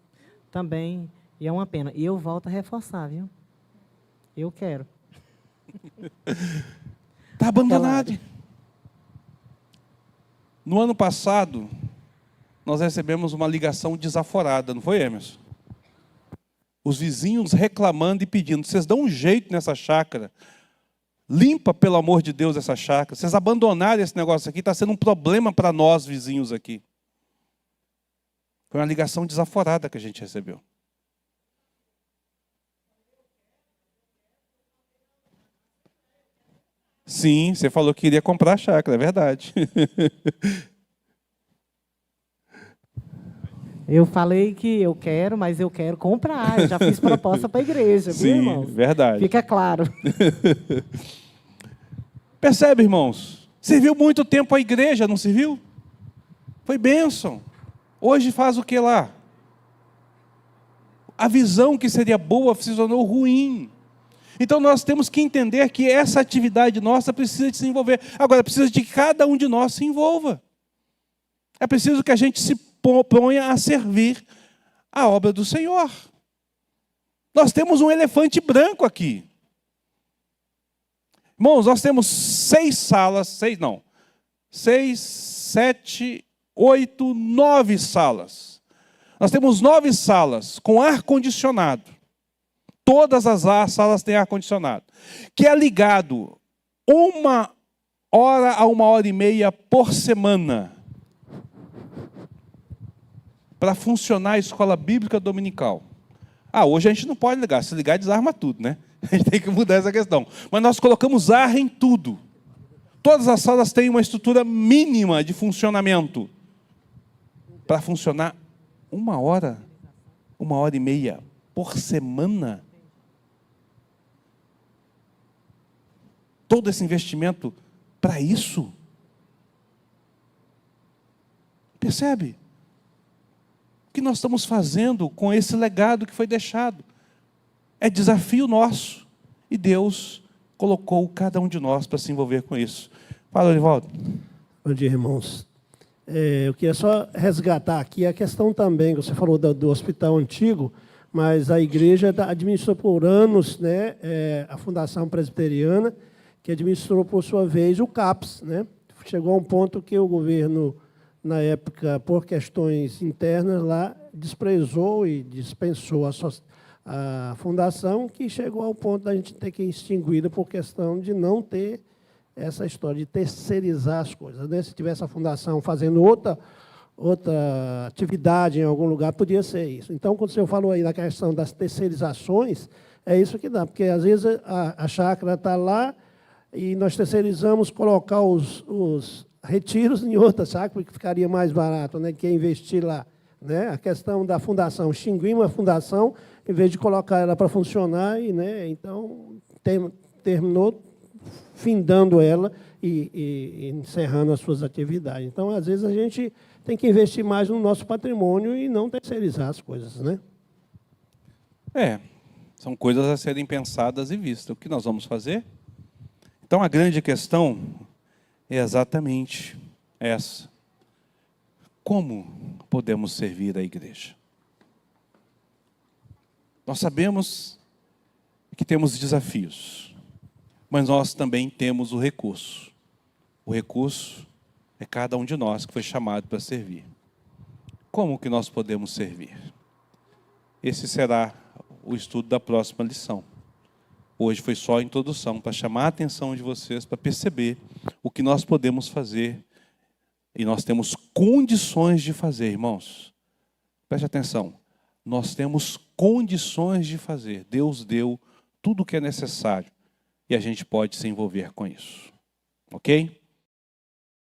também, e é uma pena. E eu volto a reforçar, viu? Eu quero. Está abandonado. No ano passado, nós recebemos uma ligação desaforada, não foi, Emerson? Os vizinhos reclamando e pedindo, vocês dão um jeito nessa chácara, limpa, pelo amor de Deus, essa chácara, vocês abandonaram esse negócio aqui, está sendo um problema para nós, vizinhos aqui. Foi uma ligação desaforada que a gente recebeu. Sim, você falou que iria comprar a chácara, é verdade. Eu falei que eu quero, mas eu quero comprar. Eu já fiz proposta para a igreja, viu, irmãos? Sim, verdade. Fica claro. Percebe, irmãos? Serviu muito tempo a igreja, não serviu? Foi bênção. Hoje faz o que lá? A visão que seria boa se tornou ruim. Então nós temos que entender que essa atividade nossa precisa de se envolver. Agora, precisa de que cada um de nós se envolva. É preciso que a gente se ponha a servir a obra do Senhor. Nós temos um elefante branco aqui. Irmãos, nós temos 6 salas, 6, 7, 8, 9 salas. Nós temos 9 salas com ar-condicionado. Todas as salas têm ar-condicionado, que é ligado 1 hora a 1h30 por semana para funcionar a escola bíblica dominical. Hoje a gente não pode ligar, se ligar desarma tudo, né? A gente tem que mudar essa questão. Mas nós colocamos ar em tudo. Todas as salas têm uma estrutura mínima de funcionamento para funcionar 1 hora, 1h30 por semana. Todo esse investimento para isso. Percebe? O que nós estamos fazendo com esse legado que foi deixado? É desafio nosso. E Deus colocou cada um de nós para se envolver com isso. Fala, Orivaldo. Bom dia, irmãos. Eu queria só resgatar aqui a questão também, que você falou do hospital antigo, mas a igreja administrou por anos, né, a Fundação Presbiteriana, que administrou, por sua vez, o CAPS. Né? Chegou a um ponto que o governo, na época, por questões internas, lá desprezou e dispensou a fundação, que chegou ao ponto da gente ter que extinguir por questão de não ter essa história de terceirizar as coisas. Né? Se tivesse a fundação fazendo outra atividade em algum lugar, podia ser isso. Então, quando o senhor falou aí da questão das terceirizações, é isso que dá, porque às vezes a chácara está lá, e nós terceirizamos colocar os retiros em outra, sabe? Porque ficaria mais barato, né? Que é investir lá. Né? A questão da fundação, extinguimos a fundação, em vez de colocar ela para funcionar, e, né? Então terminou findando ela e encerrando as suas atividades. Então, às vezes, a gente tem que investir mais no nosso patrimônio e não terceirizar as coisas, né? São coisas a serem pensadas e vistas. O que nós vamos fazer? Então, a grande questão é exatamente essa. Como podemos servir a igreja? Nós sabemos que temos desafios, mas nós também temos o recurso. O recurso é cada um de nós que foi chamado para servir. Como que nós podemos servir? Esse será o estudo da próxima lição. Hoje foi só a introdução, para chamar a atenção de vocês, para perceber o que nós podemos fazer. E nós temos condições de fazer, irmãos. Preste atenção. Nós temos condições de fazer. Deus deu tudo o que é necessário. E a gente pode se envolver com isso. Ok?